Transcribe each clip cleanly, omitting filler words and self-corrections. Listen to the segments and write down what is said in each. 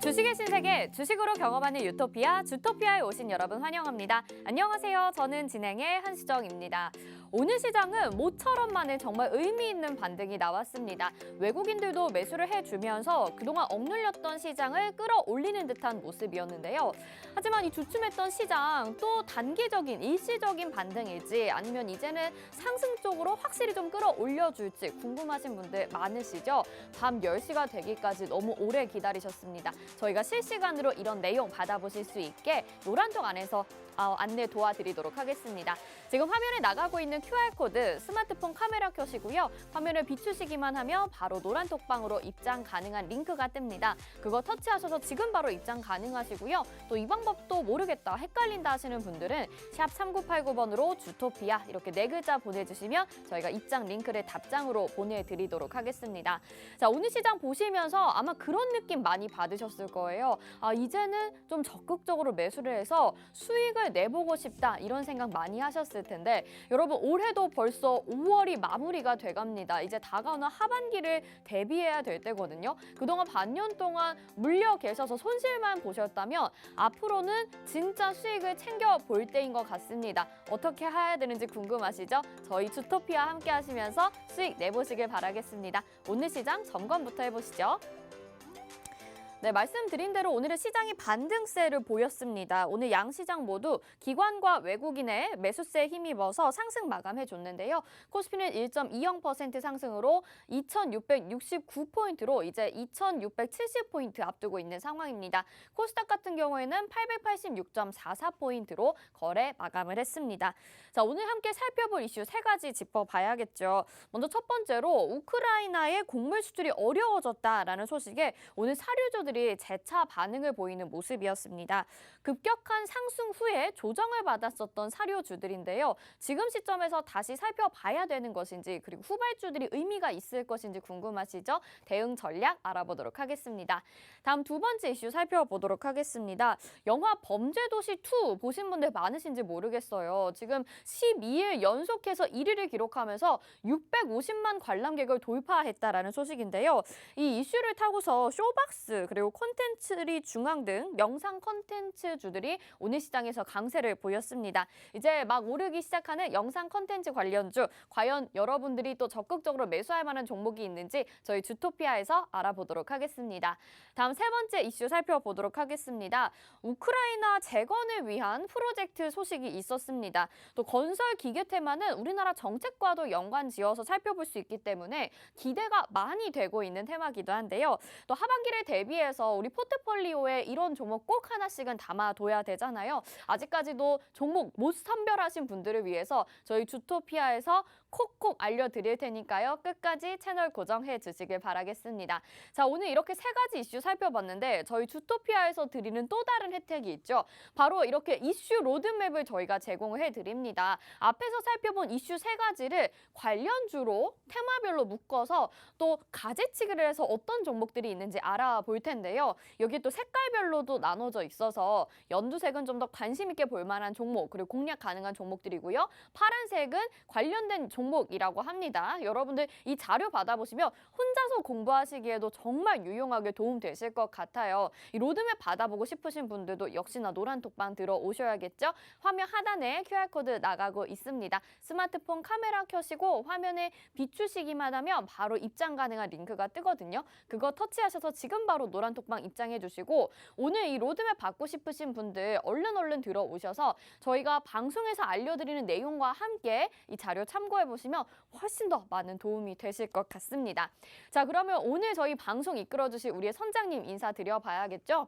주식의 신세계, 주식으로 경험하는 유토피아, 주토피아에 오신 여러분 환영합니다. 안녕하세요. 저는 진행의 한수정입니다. 오늘 시장은 모처럼 만에 정말 의미 있는 반등이 나왔습니다. 외국인들도 매수를 해주면서 그동안 억눌렸던 시장을 끌어올리는 듯한 모습이었는데요. 하지만 이 주춤했던 시장 또 단기적인 일시적인 반등일지 아니면 이제는 상승 쪽으로 확실히 좀 끌어올려줄지 궁금하신 분들 많으시죠? 밤 10시가 되기까지 너무 오래 기다리셨습니다. 저희가 실시간으로 이런 내용 받아보실 수 있게 노란톡 안에서 안내 도와드리도록 하겠습니다. 지금 화면에 나가고 있는 QR코드 스마트폰 카메라 켜시고요. 화면을 비추시기만 하면 바로 노란톡방으로 입장 가능한 링크가 뜹니다. 그거 터치하셔서 지금 바로 입장 가능하시고요. 또 이 방법도 모르겠다, 헷갈린다 하시는 분들은 샵 3989번으로 주토피아 이렇게 4글자 보내주시면 저희가 입장 링크를 답장으로 보내드리도록 하겠습니다. 자, 오늘 시장 보시면서 아마 그런 느낌 많이 받으셨을 거예요. 이제는 좀 적극적으로 매수를 해서 수익을 내보고 싶다 이런 생각 많이 하셨을 텐데 여러분 올해도 벌써 5월이 마무리가 돼갑니다. 이제 다가오는 하반기를 대비해야 될 때거든요. 그동안 반년 동안 물려 계셔서 손실만 보셨다면 앞으로는 진짜 수익을 챙겨볼 때인 것 같습니다. 어떻게 해야 되는지 궁금하시죠? 저희 주토피아 함께 하시면서 수익 내보시길 바라겠습니다. 오늘 시장 점검부터 해보시죠. 네, 말씀드린 대로 오늘은 시장이 반등세를 보였습니다. 오늘 양시장 모두 기관과 외국인의 매수세에 힘입어서 상승 마감해줬는데요. 코스피는 1.20% 상승으로 2,669포인트로 이제 2,670포인트 앞두고 있는 상황입니다. 코스닥 같은 경우에는 886.44포인트로 거래 마감을 했습니다. 자, 오늘 함께 살펴볼 이슈 3가지 짚어봐야겠죠. 먼저 첫 번째로 우크라이나의 곡물 수출이 어려워졌다라는 소식에 오늘 사료주들이 재차 반응을 보이는 모습이었습니다. 급격한 상승 후에 조정을 받았었던 사료주들인데요. 지금 시점에서 다시 살펴봐야 되는 것인지 그리고 후발주들이 의미가 있을 것인지 궁금하시죠? 대응 전략 알아보도록 하겠습니다. 다음 두 번째 이슈 살펴보도록 하겠습니다. 영화 범죄도시 2 보신 분들 많으신지 모르겠어요. 지금 12일 연속해서 1위를 기록하면서 650만 관람객을 돌파했다라는 소식인데요. 이 이슈를 타고서 쇼박스 그리고 콘텐츠리 중앙 등 영상 콘텐츠주들이 오늘 시장에서 강세를 보였습니다. 이제 막 오르기 시작하는 영상 콘텐츠 관련주, 과연 여러분들이 또 적극적으로 매수할 만한 종목이 있는지 저희 주토피아에서 알아보도록 하겠습니다. 다음 세 번째 이슈 살펴보도록 하겠습니다. 우크라이나 재건을 위한 프로젝트 소식이 있었습니다. 또 건설 기계 테마는 우리나라 정책과도 연관지어서 살펴볼 수 있기 때문에 기대가 많이 되고 있는 테마기도 한데요. 또 하반기를 대비해서 우리 포트폴리오에 이런 종목 꼭 하나씩은 담아둬야 되잖아요. 아직까지도 종목 못 선별하신 분들을 위해서 저희 주토피아에서 콕콕 알려드릴 테니까요. 끝까지 채널 고정해 주시길 바라겠습니다. 자, 오늘 이렇게 3가지 이슈 살펴봤는데 저희 주토피아에서 드리는 또 다른 혜택이 있죠. 바로 이렇게 이슈 로드맵을 저희가 제공을 해드립니다. 앞에서 살펴본 이슈 3가지를 관련주로 테마별로 묶어서 또 가지치기를 해서 어떤 종목들이 있는지 알아볼 텐데요. 여기 또 색깔별로도 나눠져 있어서 연두색은 좀 더 관심 있게 볼 만한 종목 그리고 공략 가능한 종목들이고요. 파란색은 관련된 종목이라고 합니다. 여러분들 이 자료 받아보시면 혼자서 공부하시기에도 정말 유용하게 도움되실 것 같아요. 이 로드맵 받아보고 싶으신 분들도 역시나 노란톡방 들어오셔야겠죠. 화면 하단에 QR코드 나가고 있습니다. 스마트폰 카메라 켜시고 화면에 비추시기만 하면 바로 입장 가능한 링크가 뜨거든요. 그거 터치하셔서 지금 바로 노란톡방 입장해 주시고 오늘 이 로드맵 받고 싶으신 분들 얼른 들어오셔서 저희가 방송에서 알려드리는 내용과 함께 이 자료 참고해 보시면 훨씬 더 많은 도움이 되실 것 같습니다. 자, 그러면 오늘 저희 방송 이끌어 주실 우리의 선장님 인사드려 봐야겠죠?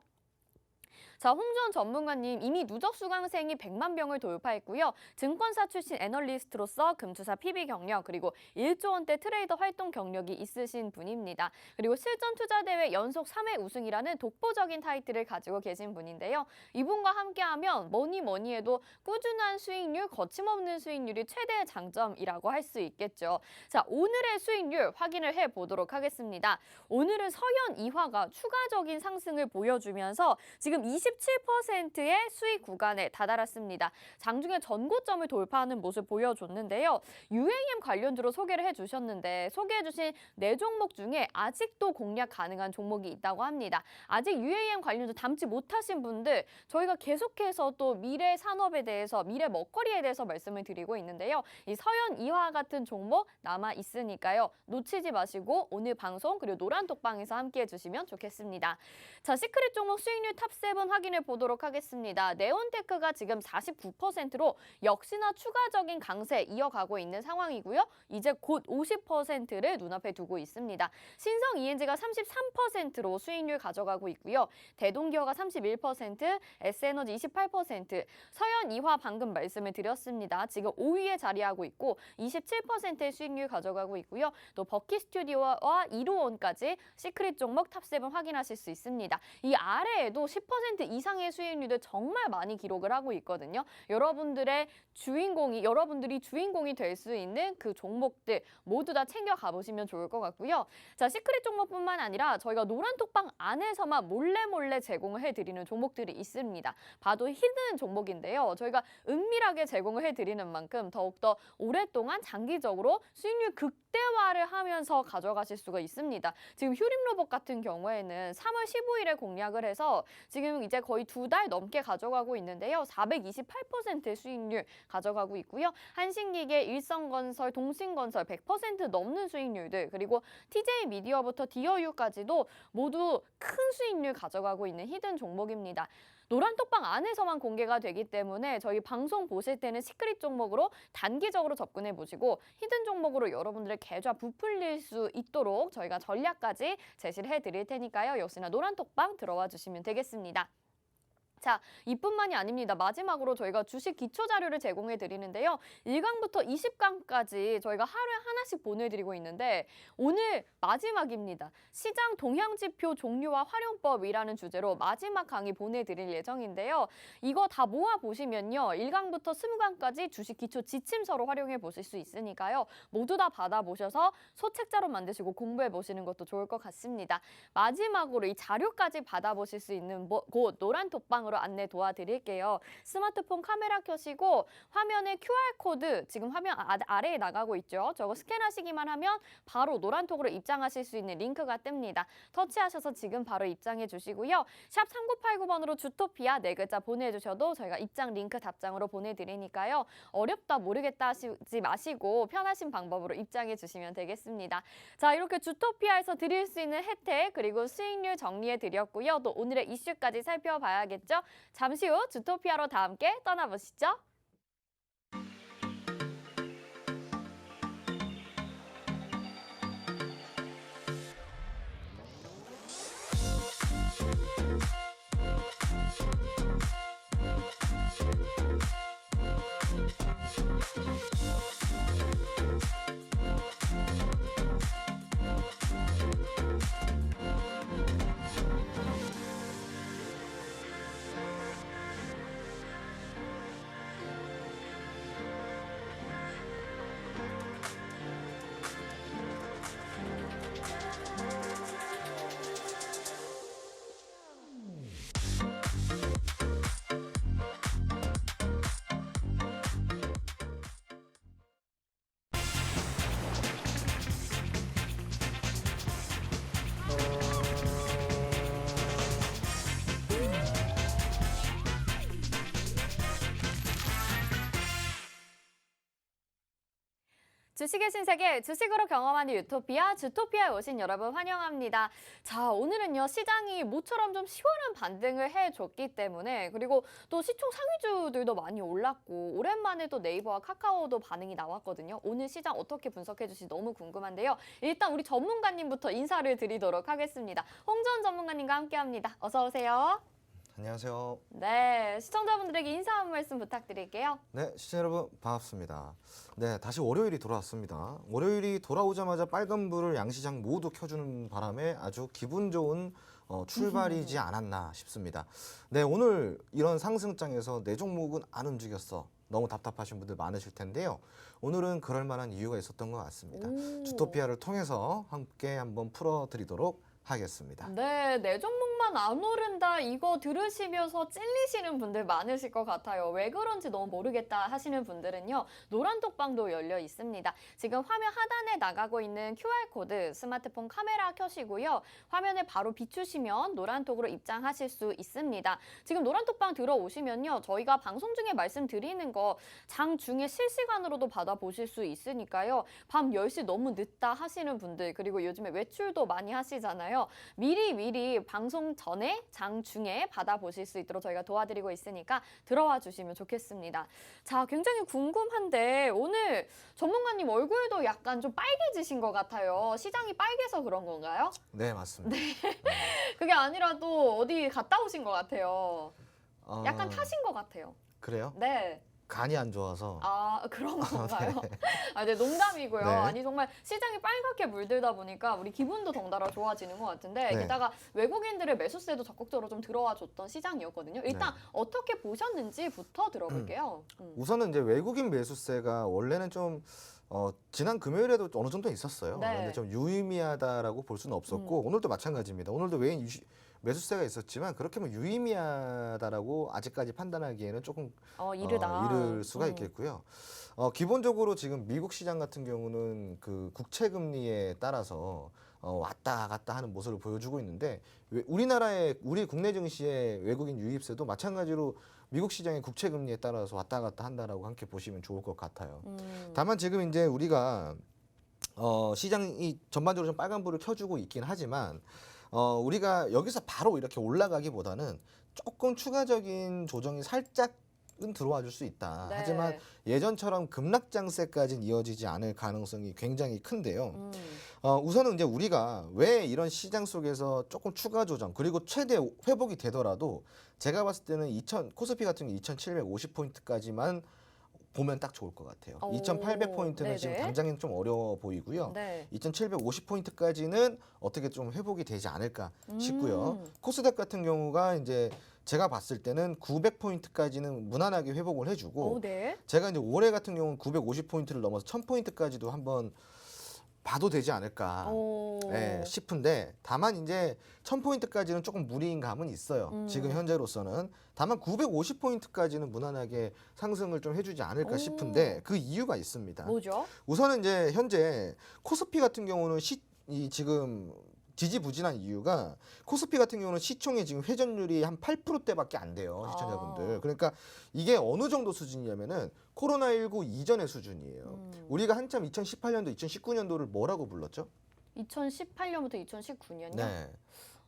자, 홍주원 전문가님 이미 누적 수강생이 100만 병을 돌파했고요. 증권사 출신 애널리스트로서 금투사 PB 경력 그리고 1조 원대 트레이더 활동 경력이 있으신 분입니다. 그리고 실전 투자 대회 연속 3회 우승이라는 독보적인 타이틀을 가지고 계신 분인데요. 이분과 함께하면 뭐니 해도 꾸준한 수익률, 거침없는 수익률이 최대의 장점이라고 할 수 있겠죠. 자, 오늘의 수익률 확인을 해보도록 하겠습니다. 오늘은 서현 이화가 추가적인 상승을 보여주면서 지금 27%의 수익 구간에 다다랐습니다. 장중에 전고점을 돌파하는 모습 보여줬는데요. UAM 관련주로 소개를 해주셨는데 소개해주신 4종목 중에 아직도 공략 가능한 종목이 있다고 합니다. 아직 UAM 관련주 담지 못하신 분들 저희가 계속해서 또 미래 산업에 대해서 미래 먹거리에 대해서 말씀을 드리고 있는데요. 이 서현 이화 같은 종목 남아 있으니까요. 놓치지 마시고 오늘 방송 그리고 노란톡방에서 함께해 주시면 좋겠습니다. 자, 시크릿 종목 수익률 탑7 확인해 보도록 하겠습니다. 네온테크가 지금 49%로 역시나 추가적인 강세 이어가고 있는 상황이고요. 이제 곧 50%를 눈앞에 두고 있습니다. 신성 ENG가 33%로 수익률 가져가고 있고요. 대동기어가 31%, S에너지 28%, 서현 이화 방금 말씀을 드렸습니다. 지금 5위에 자리하고 있고 27%의 수익률 가져가고 있고요. 또 버키 스튜디오와 이루온까지 시크릿 종목 탑7 확인하실 수 있습니다. 이 아래에도 10% 이상의 수익률을 정말 많이 기록을 하고 있거든요. 여러분들이 주인공이 될 수 있는 그 종목들 모두 다 챙겨 가보시면 좋을 것 같고요. 자, 시크릿 종목뿐만 아니라 저희가 노란톡방 안에서만 몰래 제공을 해드리는 종목들이 있습니다. 봐도 히든 종목인데요. 저희가 은밀하게 제공을 해드리는 만큼 더욱더 오랫동안 장기적으로 수익률 극대화를 하면서 가져가실 수가 있습니다. 지금 휴림로봇 같은 경우에는 3월 15일에 공략을 해서 지금 이제 거의 2달 넘게 가져가고 있는데요. 428%의 수익률 가져가고 있고요. 한신기계, 일성건설, 동신건설 100% 넘는 수익률들 그리고 TJ미디어부터 디어유까지도 모두 큰 수익률 가져가고 있는 히든 종목입니다. 노란톡방 안에서만 공개가 되기 때문에 저희 방송 보실 때는 시크릿 종목으로 단기적으로 접근해 보시고 히든 종목으로 여러분들의 계좌 부풀릴 수 있도록 저희가 전략까지 제시를 해드릴 테니까요. 역시나 노란톡방 들어와 주시면 되겠습니다. 자, 이뿐만이 아닙니다. 마지막으로 저희가 주식 기초 자료를 제공해 드리는데요. 1강부터 20강까지 저희가 하루에 하나씩 보내드리고 있는데 오늘 마지막입니다. 시장 동향지표 종류와 활용법이라는 주제로 마지막 강의 보내드릴 예정인데요. 이거 다 모아보시면요. 1강부터 20강까지 주식 기초 지침서로 활용해 보실 수 있으니까요. 모두 다 받아보셔서 소책자로 만드시고 공부해 보시는 것도 좋을 것 같습니다. 마지막으로 이 자료까지 받아보실 수 있는 곳 노란톡방으로 안내 도와드릴게요. 스마트폰 카메라 켜시고 화면에 QR코드 지금 화면 아래에 나가고 있죠. 저거 스캔하시기만 하면 바로 노란톡으로 입장하실 수 있는 링크가 뜹니다. 터치하셔서 지금 바로 입장해 주시고요. 샵 3989번으로 주토피아 4글자 보내주셔도 저희가 입장 링크 답장으로 보내드리니까요. 어렵다 모르겠다 하시지 마시고 편하신 방법으로 입장해 주시면 되겠습니다. 자, 이렇게 주토피아에서 드릴 수 있는 혜택 그리고 수익률 정리해 드렸고요. 또 오늘의 이슈까지 살펴봐야겠죠. 잠시 후 주토피아로 다 함께 떠나보시죠. 주식의 신세계, 주식으로 경험하는 유토피아, 주토피아에 오신 여러분 환영합니다. 자, 오늘은요, 시장이 모처럼 좀 시원한 반등을 해줬기 때문에 그리고 또 시총 상위주들도 많이 올랐고 오랜만에 또 네이버와 카카오도 반응이 나왔거든요. 오늘 시장 어떻게 분석해 주실지 너무 궁금한데요. 일단 우리 전문가님부터 인사를 드리도록 하겠습니다. 홍전 전문가님과 함께합니다. 어서 오세요. 안녕하세요. 네, 시청자분들에게 인사 한 말씀 부탁드릴게요. 네, 시청자 여러분 반갑습니다. 네, 다시 월요일이 돌아왔습니다. 월요일이 돌아오자마자 빨간불을 양시장 모두 켜주는 바람에 아주 기분 좋은 출발이지 않았나 싶습니다. 네, 오늘 이런 상승장에서 내 종목은 안 움직였어. 너무 답답하신 분들 많으실 텐데요. 오늘은 그럴 만한 이유가 있었던 것 같습니다. 주토피아를 통해서 함께 한번 풀어드리도록 하겠습니다. 네, 내 종목만 물가만 안 오른다 이거 들으시면서 찔리시는 분들 많으실 것 같아요. 왜 그런지 너무 모르겠다 하시는 분들은요. 노란톡방도 열려 있습니다. 지금 화면 하단에 나가고 있는 QR코드 스마트폰 카메라 켜시고요. 화면에 바로 비추시면 노란톡으로 입장하실 수 있습니다. 지금 노란톡방 들어오시면요. 저희가 방송 중에 말씀드리는 거 장중에 실시간으로도 받아보실 수 있으니까요. 밤 10시 너무 늦다 하시는 분들 그리고 요즘에 외출도 많이 하시잖아요. 미리 방송 전에 장중에 받아보실 수 있도록 저희가 도와드리고 있으니까 들어와 주시면 좋겠습니다. 자, 굉장히 궁금한데 오늘 전문가님 얼굴도 약간 좀 빨개지신 것 같아요. 시장이 빨개서 그런 건가요? 네, 맞습니다. 그게 아니라도 어디 갔다 오신 것 같아요. 약간 어, 타신 것 같아요. 그래요? 네. 간이 안 좋아서. 아, 그런 건가요? 네, 농담이고요. 네. 아니, 정말 시장이 빨갛게 물들다 보니까 우리 기분도 덩달아 좋아지는 것 같은데, 네. 게다가 외국인들의 매수세도 적극적으로 좀 들어와 줬던 시장이었거든요. 일단 네. 어떻게 보셨는지부터 들어볼게요. 우선은 이제 외국인 매수세가 원래는 좀 지난 금요일에도 어느 정도 있었어요. 네. 근데 좀 유의미하다라고 볼 수는 없었고 오늘도 마찬가지입니다. 오늘도 외인 매수세가 있었지만 그렇게 뭐 유의미하다라고 아직까지 판단하기에는 조금 이르다. 이를 수가 있겠고요. 기본적으로 지금 미국 시장 같은 경우는 그 국채 금리에 따라서 왔다 갔다 하는 모습을 보여주고 있는데 우리 국내 증시의 외국인 유입세도 마찬가지로 미국 시장의 국채 금리에 따라서 왔다 갔다 한다라고 함께 보시면 좋을 것 같아요. 다만 지금 이제 우리가 시장이 전반적으로 좀 빨간불을 켜주고 있긴 하지만 우리가 여기서 바로 이렇게 올라가기보다는 조금 추가적인 조정이 살짝은 들어와 줄 수 있다. 네. 하지만 예전처럼 급락장세까지는 이어지지 않을 가능성이 굉장히 큰데요. 우선은 이제 우리가 왜 이런 시장 속에서 조금 추가 조정 그리고 최대 회복이 되더라도 제가 봤을 때는 코스피 같은 경우 2,750포인트까지만 보면 딱 좋을 것 같아요. 오, 2,800포인트는 지금 네네. 당장은 좀 어려워 보이고요. 네. 2,750포인트까지는 어떻게 좀 회복이 되지 않을까 싶고요. 코스닥 같은 경우가 이제 제가 봤을 때는 900포인트까지는 무난하게 회복을 해주고 네. 제가 이제 올해 같은 경우는 950포인트를 넘어서 1000포인트까지도 한번 봐도 되지 않을까 싶은데 다만 이제 1000포인트까지는 조금 무리인 감은 있어요. 지금 현재로서는. 다만 950포인트까지는 무난하게 상승을 좀 해주지 않을까 싶은데 그 이유가 있습니다. 뭐죠? 우선은 이제 현재 코스피 같은 경우는 지금 지지부진한 이유가 코스피 같은 경우는 시총의 지금 회전율이 한 8%대밖에 안 돼요, 시청자분들. 그러니까 이게 어느 정도 수준이냐면은 코로나19 이전의 수준이에요. 우리가 한참 2018년도, 2019년도를 뭐라고 불렀죠? 2018년부터 2019년요? 네.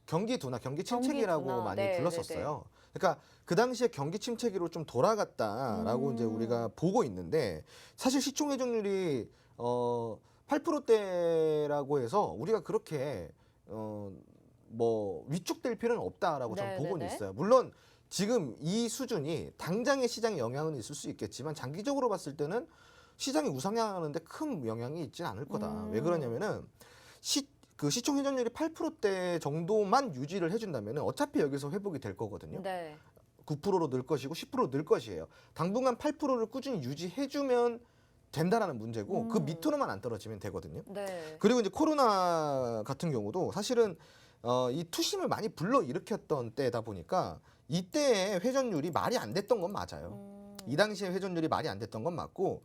경기 둔화, 경기 침체기라고 경기 둔화. 많이 네, 불렀었어요. 그러니까 그 당시에 경기 침체기로 좀 돌아갔다라고 이제 우리가 보고 있는데 사실 시총 회전율이 8%대라고 해서 우리가 그렇게 뭐 위축될 필요는 없다라고 저는 보고는 네네네. 있어요. 물론 지금 이 수준이 당장의 시장에 영향은 있을 수 있겠지만 장기적으로 봤을 때는 시장이 우상향하는데 큰 영향이 있지는 않을 거다. 왜 그러냐면은 그 시총 회전율이 8%대 정도만 유지를 해준다면 어차피 여기서 회복이 될 거거든요. 네. 9%로 늘 것이고 10%로 늘 것이에요. 당분간 8%를 꾸준히 유지해주면 된다라는 문제고 그 밑으로만 안 떨어지면 되거든요. 네. 그리고 이제 코로나 같은 경우도 사실은 이 투심을 많이 불러일으켰던 때다 보니까 이때의 회전율이 말이 안 됐던 건 맞아요. 이 당시에 회전율이 말이 안 됐던 건 맞고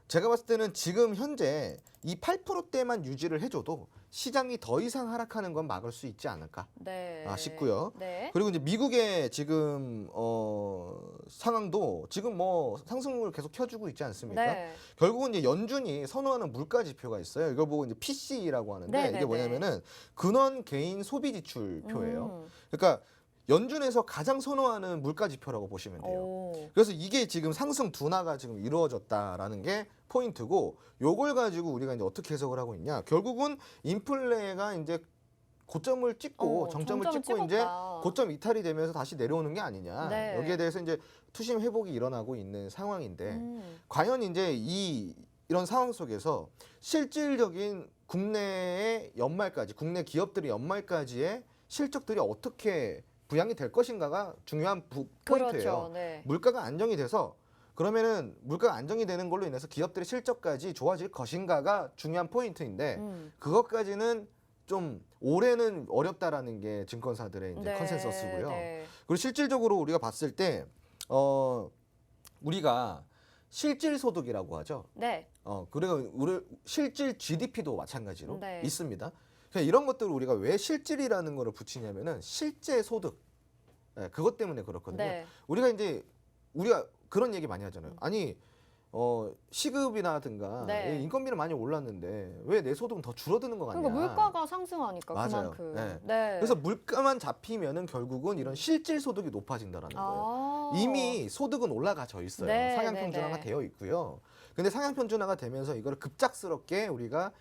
제가 봤을 때는 지금 현재 이 8%대만 유지를 해줘도 시장이 더 이상 하락하는 건 막을 수 있지 않을까 네. 싶고요. 네. 그리고 이제 미국의 지금 상황도 지금 뭐 상승을 계속 켜주고 있지 않습니까? 네. 결국은 이제 연준이 선호하는 물가 지표가 있어요. 이걸 보고 이제 PC라고 하는데 네네네. 이게 뭐냐면은 근원 개인 소비 지출표예요. 음. 그러니까 연준에서 가장 선호하는 물가 지표라고 보시면 돼요. 오. 그래서 이게 지금 상승 둔화가 지금 이루어졌다라는 게 포인트고 요걸 가지고 우리가 이제 어떻게 해석을 하고 있냐? 결국은 인플레가 이제 고점을 찍고 정점을 찍고 이제 찍었다. 고점 이탈이 되면서 다시 내려오는 게 아니냐. 네. 여기에 대해서 이제 투심 회복이 일어나고 있는 상황인데 과연 이제 이런 상황 속에서 실질적인 국내의 연말까지 국내 기업들의 연말까지의 실적들이 어떻게 부양이 될 것인가가 중요한 포인트예요. 그렇죠. 네. 물가가 안정이 돼서 그러면은 물가가 안정이 되는 걸로 인해서 기업들의 실적까지 좋아질 것인가가 중요한 포인트인데 그것까지는 좀 올해는 어렵다라는 게 증권사들의 이제 네, 컨센서스고요. 네. 그리고 실질적으로 우리가 봤을 때 우리가 실질 소득이라고 하죠. 네. 그리고 우리 실질 GDP도 마찬가지로 네. 있습니다. 그러니까 이런 것들을 우리가 왜 실질이라는 거를 붙이냐면은 실제 소득, 그것 때문에 그렇거든요. 네. 우리가 그런 얘기 많이 하잖아요. 아니 시급이나든가 네. 인건비는 많이 올랐는데 왜 내 소득은 더 줄어드는 거 같냐? 그러니까 물가가 상승하니까 맞아요. 그만큼. 네. 네. 그래서 물가만 잡히면은 결국은 이런 실질 소득이 높아진다라는 거예요. 아. 이미 소득은 올라가져 있어요. 네, 상향 네, 평준화가 네. 되어 있고요. 근데 상향 평준화가 되면서 이거를 급작스럽게 우리가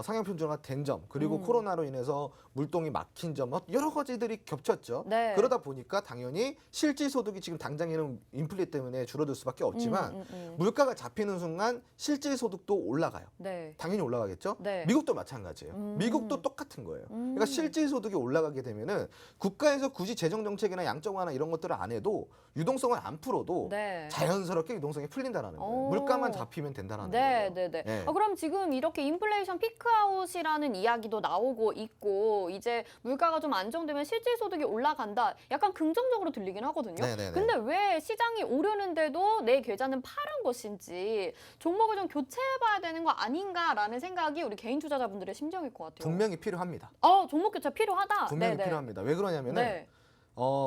상향 평준화가 된 점, 그리고 코로나로 인해서 물동이 막힌 점, 여러 가지들이 겹쳤죠. 네. 그러다 보니까 당연히 실질 소득이 지금 당장에는 인플레 때문에 줄어들 수밖에 없지만 물가가 잡히는 순간 실질 소득도 올라가요. 네. 당연히 올라가겠죠. 네. 미국도 마찬가지예요. 미국도 똑같은 거예요. 그러니까 실질 소득이 올라가게 되면은 국가에서 굳이 재정 정책이나 양적 완화 이런 것들을 안 해도 유동성을 안 풀어도 네. 자연스럽게 유동성이 풀린다라는 거예요. 오. 물가만 잡히면 된다라는 네, 거예요. 네, 네. 네. 그럼 지금 이렇게 인플레이션 피크아웃이라는 이야기도 나오고 있고 이제 물가가 좀 안정되면 실질 소득이 올라간다. 약간 긍정적으로 들리긴 하거든요. 네, 네, 네. 근데 왜 시장이 오르는데도 내 계좌는 파란 것인지 종목을 좀 교체해봐야 되는 거 아닌가라는 생각이 우리 개인 투자자분들의 심정일 것 같아요. 분명히 필요합니다. 종목 교체 필요하다. 분명히 네네. 필요합니다. 왜 그러냐면은 네.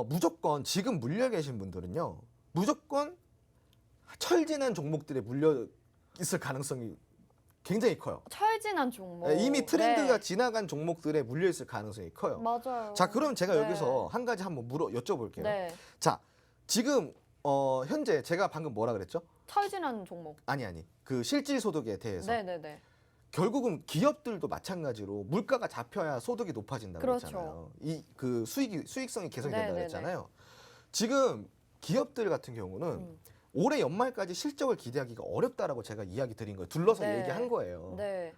무조건 지금 물려 계신 분들은요. 무조건 철진한 종목들에 물려 있을 가능성이 굉장히 커요. 철진한 종목. 네, 이미 트렌드가 네. 지나간 종목들에 물려 있을 가능성이 커요. 맞아요. 자, 그럼 제가 네. 여기서 한 가지 한번 여쭤볼게요. 네. 자, 지금 현재 제가 방금 뭐라 그랬죠? 철진한 종목. 아니 그 실질 소득에 대해서 네네네. 결국은 기업들도 마찬가지로 물가가 잡혀야 소득이 높아진다고 그렇죠. 그랬잖아요. 이 그 수익성이 개선이 된다고 네네네. 그랬잖아요. 지금 기업들 같은 경우는 올해 연말까지 실적을 기대하기가 어렵다라고 제가 이야기 드린 거예요. 둘러서 네. 얘기한 거예요. 네.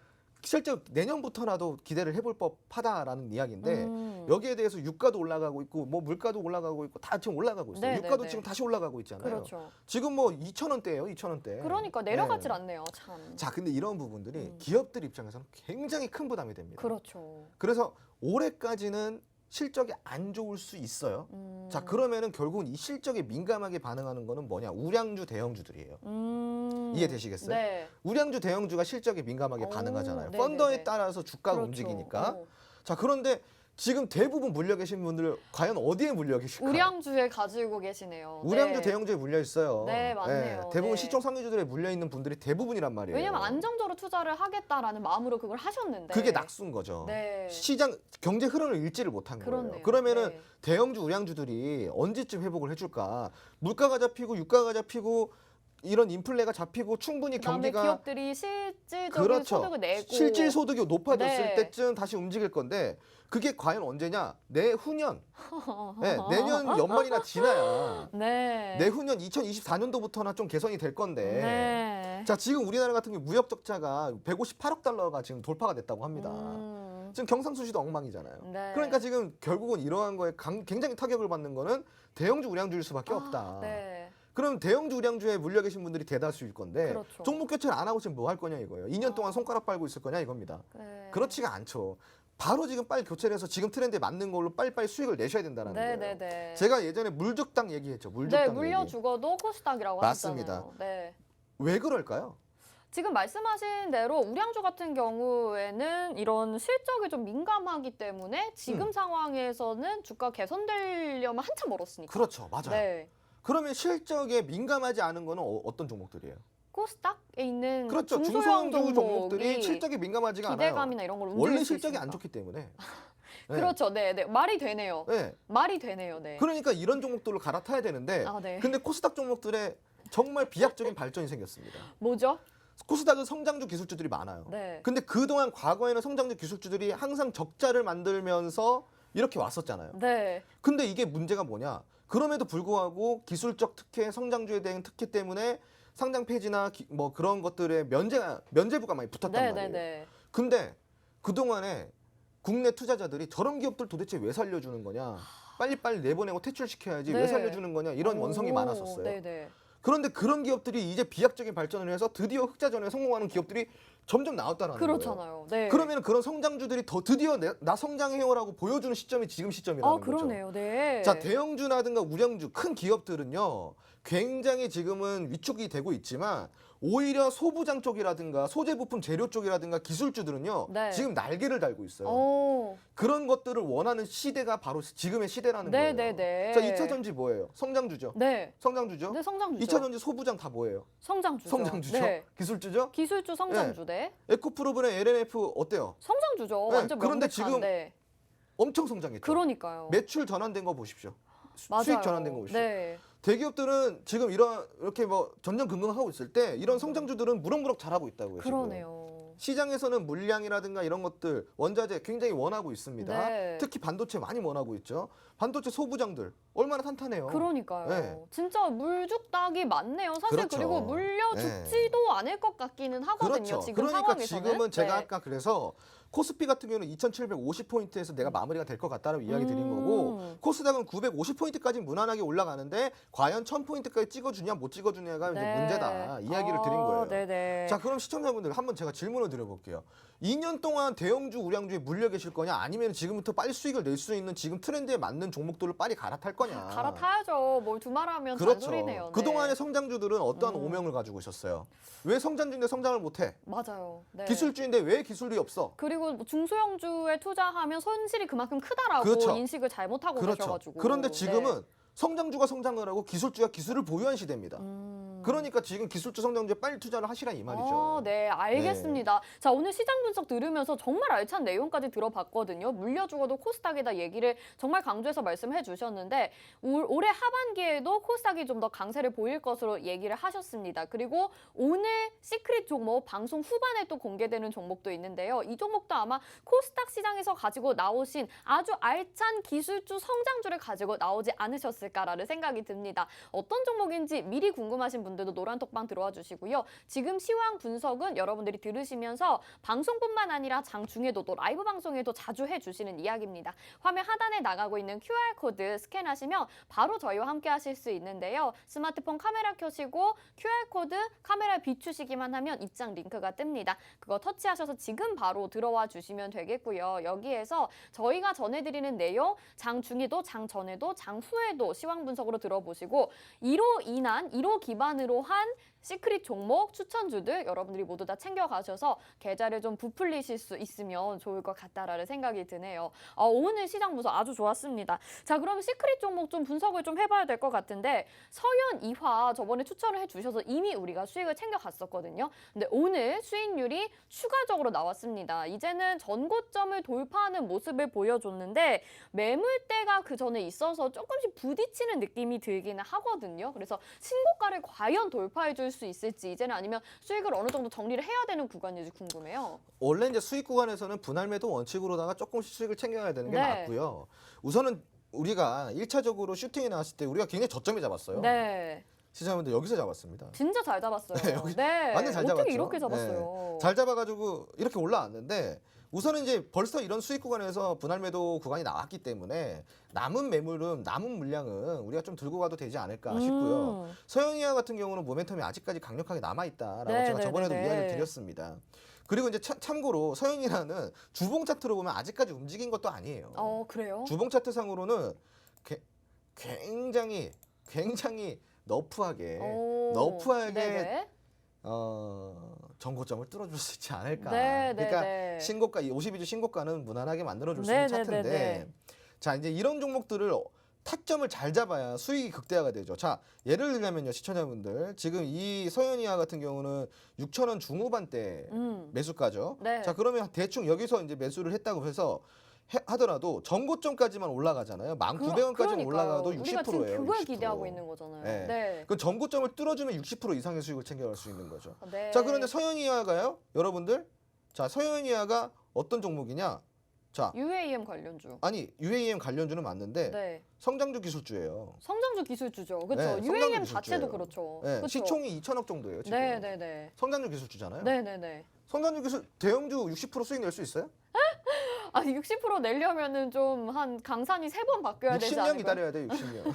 실적 내년부터라도 기대를 해볼 법하다라는 이야기인데 네. 여기에 대해서 유가도 올라가고 있고 뭐 물가도 올라가고 있고 다 지금 올라가고 있어요. 네, 유가도 네, 지금 네. 다시 올라가고 있잖아요. 그렇죠. 지금 뭐 2,000원대예요, 2,000원대. 그러니까 내려가질 않네요, 참. 자, 근데 이런 부분들이 기업들 입장에서는 굉장히 큰 부담이 됩니다. 그렇죠. 그래서 올해까지는 실적이 안 좋을 수 있어요. 자, 그러면은 결국은 이 실적에 민감하게 반응하는 거는 뭐냐? 우량주, 대형주들이에요. 이해되시겠어요? 네. 우량주, 대형주가 실적에 민감하게 오, 반응하잖아요. 네네네. 펀더에 따라서 주가가 그렇죠. 움직이니까. 자, 그런데 지금 대부분 물려 계신 분들 과연 어디에 물려 계실까요? 우량주에 가지고 계시네요. 우량주, 네. 대형주에 물려 있어요. 네, 맞네요. 대부분 네. 시총 상위주들에 물려 있는 분들이 대부분이란 말이에요. 왜냐면 안정적으로 투자를 하겠다라는 마음으로 그걸 하셨는데. 그게 낙수인 거죠. 네. 시장 경제 흐름을 읽지를 못한 거예요. 그렇네요. 그러면은 네. 대형주, 우량주들이 언제쯤 회복을 해줄까? 물가가 잡히고 유가가 잡히고 이런 인플레가 잡히고 충분히 그다음에 경기가 기업들이 실질적인 그렇죠. 소득을 내고 실질 소득이 높아졌을 네. 때쯤 다시 움직일 건데 그게 과연 언제냐? 내후년, 내년 연말이나 지나야 네. 내후년 2024년도부터나 좀 개선이 될 건데. 네. 자, 지금 우리나라 같은 경우 무역 적자가 158억 달러가 지금 돌파가 됐다고 합니다. 지금 경상수지도 엉망이잖아요. 네. 그러니까 지금 결국은 이러한 거에 굉장히 타격을 받는 거는 대형주, 우량주일 수밖에 없다. 네. 그럼 대형주, 우량주에 물려 계신 분들이 대다수일 건데 그렇죠. 종목 교체를 안 하고 지금 뭐 할 거냐 이거예요. 2년 동안 손가락 빨고 있을 거냐 이겁니다. 네. 그렇지가 않죠. 바로 지금 빨리 교체를 해서 지금 트렌드에 맞는 걸로 빨리빨리 수익을 내셔야 된다는 거예요. 네네네. 제가 예전에 물죽당 얘기했죠. 네, 물죽당 얘기. 물려 죽어도 코스닥이라고 맞습니다. 하셨잖아요. 네. 왜 그럴까요? 지금 말씀하신 대로 우량주 같은 경우에는 이런 실적이 좀 민감하기 때문에 지금 상황에서는 주가 개선되려면 한참 멀었으니까. 그렇죠. 맞아요. 네. 그러면 실적에 민감하지 않은 거는 어떤 종목들이에요? 코스닥에 있는 그렇죠. 중소형 중소형주 종목들이 종목이 실적에 민감하지가 않아요. 기대감이나 이런 걸 움직일 원래 수 실적이 있으니까. 안 좋기 때문에. 네. 그렇죠. 네, 네. 말이 되네요. 네. 말이 되네요. 네. 그러니까 이런 종목들로 갈아타야 되는데 아, 네. 근데 코스닥 종목들에 정말 비약적인 발전이 생겼습니다. 뭐죠? 코스닥은 성장주 기술주들이 많아요. 네. 근데 그동안 과거에는 성장주 기술주들이 항상 적자를 만들면서 이렇게 왔었잖아요. 네. 근데 이게 문제가 뭐냐? 그럼에도 불구하고 기술적 특혜, 성장주에 대한 특혜 때문에 상장 폐지나 뭐 그런 것들의 면제부가 많이 붙었단 네, 말이에요. 네, 네. 근데 그동안에 국내 투자자들이 저런 기업들 도대체 왜 살려주는 거냐? 빨리빨리 내보내고 퇴출시켜야지 왜 네. 살려주는 거냐? 이런 원성이 오, 많았었어요. 네, 네. 그런데 그런 기업들이 이제 비약적인 발전을 해서 드디어 흑자전에 성공하는 기업들이 점점 나왔다라는 거예요. 그렇잖아요. 네. 그러면 그런 성장주들이 더 드디어 나 성장해요라고 보여주는 시점이 지금 시점이라는 거죠. 그러네요. 네. 자, 대형주라든가 우량주, 큰 기업들은요, 굉장히 지금은 위축이 되고 있지만, 오히려 소부장 쪽이라든가 소재 부품 재료 쪽이라든가 기술주들은요, 네. 지금 날개를 달고 있어요. 오. 그런 것들을 원하는 시대가 바로 지금의 시대라는 네, 거예요. 네, 네. 자, 2차 전지 뭐예요? 성장주죠. 네. 성장주죠. 네, 성장주죠. 2차 전지 소부장 다 뭐예요? 성장주죠. 성장주죠. 네. 기술주죠. 기술주 성장주 네. 에코프로브는 LNF 어때요? 성장주죠. 네, 완전 그런데 명백한, 지금 네. 엄청 성장했죠. 그러니까요. 매출 전환된 거 보십시오. 맞아요. 수익 전환된 거 보십시오. 네. 대기업들은 지금 이렇게 뭐 전전긍긍하고 있을 때 이런 성장주들은 무럭무럭 잘하고 있다고요. 지금. 그러네요. 시장에서는 물량이라든가 이런 것들 원자재 굉장히 원하고 있습니다. 네. 특히 반도체 많이 원하고 있죠. 반도체 소부장들 얼마나 탄탄해요. 그러니까요. 네. 진짜 물죽닭이 많네요. 사실 그렇죠. 그리고 물려 죽지도 않을 것 같기는 하거든요. 그렇죠. 지금 그러니까 상황에서는. 지금은 제가 네. 아까 그래서 코스피 같은 경우는 2,750포인트에서 내가 마무리가 될 것 같다라고 이야기 드린 거고, 코스닥은 950포인트까지 무난하게 올라가는데 과연 1,000포인트까지 찍어주냐 못 찍어주냐가 이제 네. 문제다 이야기를 드린 거예요. 네네. 자, 그럼 시청자분들 한번 제가 질문을 드려볼게요. 2년 동안 대형주, 우량주에 물려 계실 거냐, 아니면 지금부터 빨리 수익을 낼 수 있는 지금 트렌드에 맞는 종목들을 빨리 갈아탈 거냐. 갈아타야죠. 뭘 두말하면 그렇죠. 잔소리네요. 네. 그동안의 성장주들은 어떠한 오명을 가지고 있었어요? 왜 성장주인데 성장을 못해? 맞아요. 네. 기술주인데 왜 기술이 없어? 그리고 뭐 중소형주에 투자하면 손실이 그만큼 크다라고 그렇죠. 인식을 잘못하고 그렇죠. 계셔가지고. 그런데 네. 지금은 성장주가 성장을 하고 기술주가 기술을 보유한 시대입니다. 그러니까 지금 기술주 성장주에 빨리 투자를 하시라 이 말이죠. 네, 알겠습니다. 자, 오늘 시장 분석 들으면서 정말 알찬 내용까지 들어봤거든요. 물려 죽어도 코스닥이다 얘기를 정말 강조해서 말씀해 주셨는데 올해 하반기에도 코스닥이 좀 더 강세를 보일 것으로 얘기를 하셨습니다. 그리고 오늘 시크릿 종목 방송 후반에 또 공개되는 종목도 있는데요. 이 종목도 아마 코스닥 시장에서 가지고 나오신 아주 알찬 기술주 성장주를 가지고 나오지 않으셨을까라는 생각이 듭니다. 어떤 종목인지 미리 궁금하신 분들도 노란톡방 들어와 주시고요. 지금 시황 분석은 여러분들이 들으시면서 방송뿐만 아니라 장중에도 또 라이브 방송에도 자주 해주시는 이야기입니다. 화면 하단에 나가고 있는 QR코드 스캔하시면 바로 저희와 함께 하실 수 있는데요. 스마트폰 카메라 켜시고 QR코드 카메라 비추시기만 하면 입장 링크가 뜹니다. 그거 터치하셔서 지금 바로 들어와 주시면 되겠고요. 여기에서 저희가 전해드리는 내용 장중에도 장전에도 장후에도 시황 분석으로 들어보시고 1호 인한 1호 기반으로 한 시크릿 종목 추천주들 여러분들이 모두 다 챙겨가셔서 계좌를 좀 부풀리실 수 있으면 좋을 것 같다라는 생각이 드네요. 오늘 시장 분석 아주 좋았습니다. 자, 그럼 시크릿 종목 좀 분석을 좀 해봐야 될 것 같은데 서현 이화 저번에 추천을 해주셔서 이미 우리가 수익을 챙겨갔었거든요. 근데 오늘 수익률이 추가적으로 나왔습니다. 이제는 전고점을 돌파하는 모습을 보여줬는데 매물대가 그 전에 있어서 조금씩 부딪히는 느낌이 들기는 하거든요. 그래서 신고가를 과연 돌파해줄 수 있을지 이제는 아니면 수익을 어느 정도 정리를 해야 되는 구간인지 궁금해요. 원래 이제 수익 구간에서는 분할 매도 원칙으로다가 조금씩 수익을 챙겨야 되는 게 네. 맞고요. 우선은 우리가 1차적으로 슈팅이 나왔을 때 우리가 굉장히 저점에 잡았어요. 네. 시청자분들 여기서 잡았습니다. 진짜 잘 잡았어요. 네, 여기 네. 완전 잘 어떻게 잡았죠. 이렇게 잡았어요? 잘 잡아가지고 이렇게 올라왔는데 우선은 이제 벌써 이런 수익 구간에서 분할 매도 구간이 나왔기 때문에 남은 매물은 남은 물량은 우리가 좀 들고 가도 되지 않을까 싶고요. 서현이와 같은 경우는 모멘텀이 아직까지 강력하게 남아있다라고 네, 제가 네, 저번에도 네, 네. 이야기를 드렸습니다. 그리고 이제 참고로 서현이라는 주봉 차트로 보면 아직까지 움직인 것도 아니에요. 그래요? 주봉 차트상으로는 굉장히 너프하게 네네. 전고점을 뚫어줄 수 있지 않을까. 네, 네, 그러니까 네. 신고가 52주 신고가는 무난하게 만들어줄 수 네, 있는 네, 차트인데, 네, 네. 자 이제 이런 종목들을 타점을 잘 잡아야 수익이 극대화가 되죠. 자 예를 들자면요, 시청자분들 지금 이 서현이와 같은 경우는 6,000원 중후반대 매수가죠. 네. 자 그러면 대충 여기서 이제 매수를 했다고 해서 하더라도 전고점까지만 올라가잖아요. 1,900원까지만 올라가도 60%예요. 우리가 지금 그걸 60%. 기대하고 있는 거잖아요. 네. 네. 그 전고점을 뚫어주면 60% 이상의 수익을 챙겨갈 수 있는 거죠. 네. 자 그런데 서현이화가요, 여러분들. 자 서현이화가 어떤 종목이냐? 자 UAM 관련주. 아니 UAM 관련주는 맞는데 네. 성장주 기술주예요. 성장주 기술주죠. 네, 그렇죠. 성장주 UAM 기술주예요. 자체도 그렇죠. 네, 그렇죠? 시총이 2천억 정도예요. 지금. 네네네. 성장주 기술주잖아요. 네네네. 성장주 기술 대형주 60% 수익 낼 수 있어요? 아니 60% 내려면은 좀 한 강산이 3번 바뀌어야 되지 60년 않을까요? 기다려야 돼. 60년.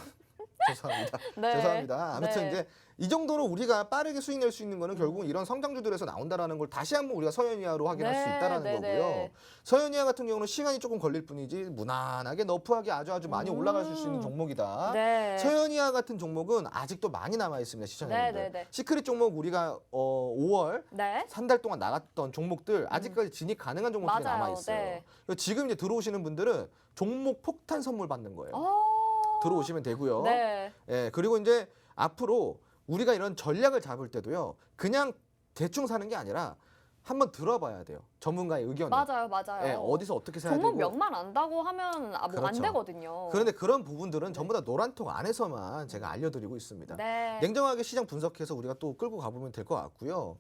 죄송합니다. 네. 죄송합니다. 아무튼 네. 이제 이 정도로 우리가 빠르게 수익 낼 수 있는 거는 결국은 이런 성장주들에서 나온다라는 걸 다시 한번 우리가 서현이하로 확인할 수 있다라는 네, 거고요. 네. 서현이하 같은 경우는 시간이 조금 걸릴 뿐이지 무난하게 너프하게 아주 많이 올라갈 수 있는 종목이다. 네. 서현이하 같은 종목은 아직도 많이 남아 있습니다, 시청자분들. 네, 네, 네. 시크릿 종목 우리가 5월 네. 한 달 동안 나갔던 종목들 아직까지 진입 가능한 종목들이 맞아요. 남아 있어요. 네. 지금 이제 들어오시는 분들은 종목 폭탄 선물 받는 거예요. 들어오시면 되고요. 네. 예, 그리고 이제 앞으로 우리가 이런 전략을 잡을 때도요. 그냥 대충 사는 게 아니라 한번 들어봐야 돼요. 전문가의 의견을. 맞아요, 맞아요. 예, 어디서 어떻게 사야 종목 되고. 몇만 안다고 하면 뭐 안 그렇죠. 되거든요. 그런데 그런 부분들은 전부 다 노란통 안에서만 제가 알려드리고 있습니다. 네. 냉정하게 시장 분석해서 우리가 또 끌고 가보면 될 것 같고요.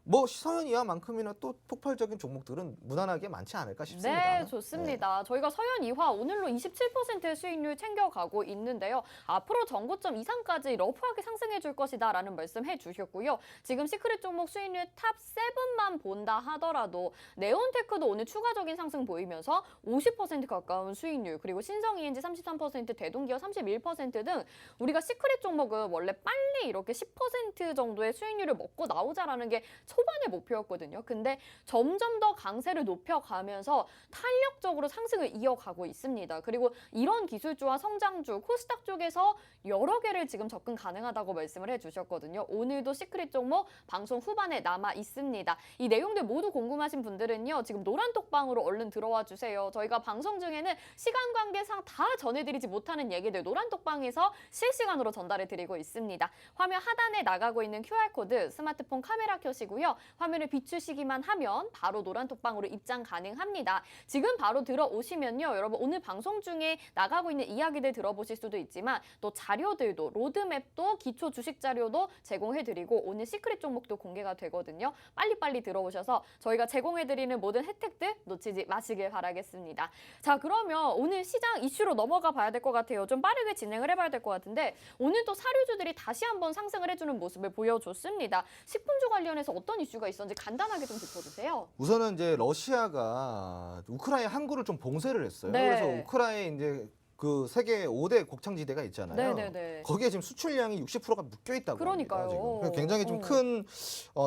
뭐 서현이하만큼이나 또 폭발적인 종목들은 무난하게 많지 않을까 싶습니다. 네, 좋습니다. 저희가 서현 이화 오늘로 27%의 수익률 챙겨가고 있는데요. 앞으로 전고점 이상까지 러프하게 상승해 줄 것이다라는 말씀해 주셨고요. 지금 시크릿 종목 수익률 탑 7만 본다 하더라도 네온테크도 오늘 추가적인 상승 보이면서 50% 가까운 수익률, 그리고 신성 ENG 33%, 대동기업 31%등 우리가 시크릿 종목은 원래 빨리 이렇게 10% 정도의 수익률을 먹고 나오자라는 게 초반의 목표였거든요. 근데 점점 더 강세를 높여가면서 탄력적으로 상승을 이어가고 있습니다. 그리고 이런 기술주와 성장주, 코스닥 쪽에서 여러 개를 지금 접근 가능하다고 말씀을 해주셨거든요. 오늘도 시크릿 종목 방송 후반에 남아 있습니다. 이 내용들 모두 궁금하신 분들은요. 지금 노란톡방으로 얼른 들어와 주세요. 저희가 방송 중에는 시간 관계상 다 전해드리지 못하는 얘기들 노란톡방에서 실시간으로 전달해 드리고 있습니다. 화면 하단에 나가고 있는 QR코드 스마트폰 카메라 켜시고요. 화면을 비추시기만 하면 바로 노란톡방으로 입장 가능합니다. 지금 바로 들어오시면요. 여러분 오늘 방송 중에 나가고 있는 이야기들 들어보실 수도 있지만 또 자료들도 로드맵도 기초 주식 자료도 제공해드리고 오늘 시크릿 종목도 공개가 되거든요. 빨리빨리 들어오셔서 저희가 제공해드리는 모든 혜택들 놓치지 마시길 바라겠습니다. 자, 그러면 오늘 시장 이슈로 넘어가 봐야 될 것 같아요. 좀 빠르게 진행을 해봐야 될 것 같은데 오늘 또 사료주들이 다시 한번 상승을 해주는 모습을 보여줬습니다. 식품주 관련해서 어떤 이슈가 있었는지 간단하게 좀 짚어주세요. 우선은 이제 러시아가 우크라이나 항구를 좀 봉쇄를 했어요. 네. 그래서 우크라이나 이제 그 세계 5대 곡창지대가 있잖아요. 네네네. 거기에 지금 수출량이 60%가 묶여 있다고 그러니까요. 합니다. 지금. 그래서 굉장히 좀 큰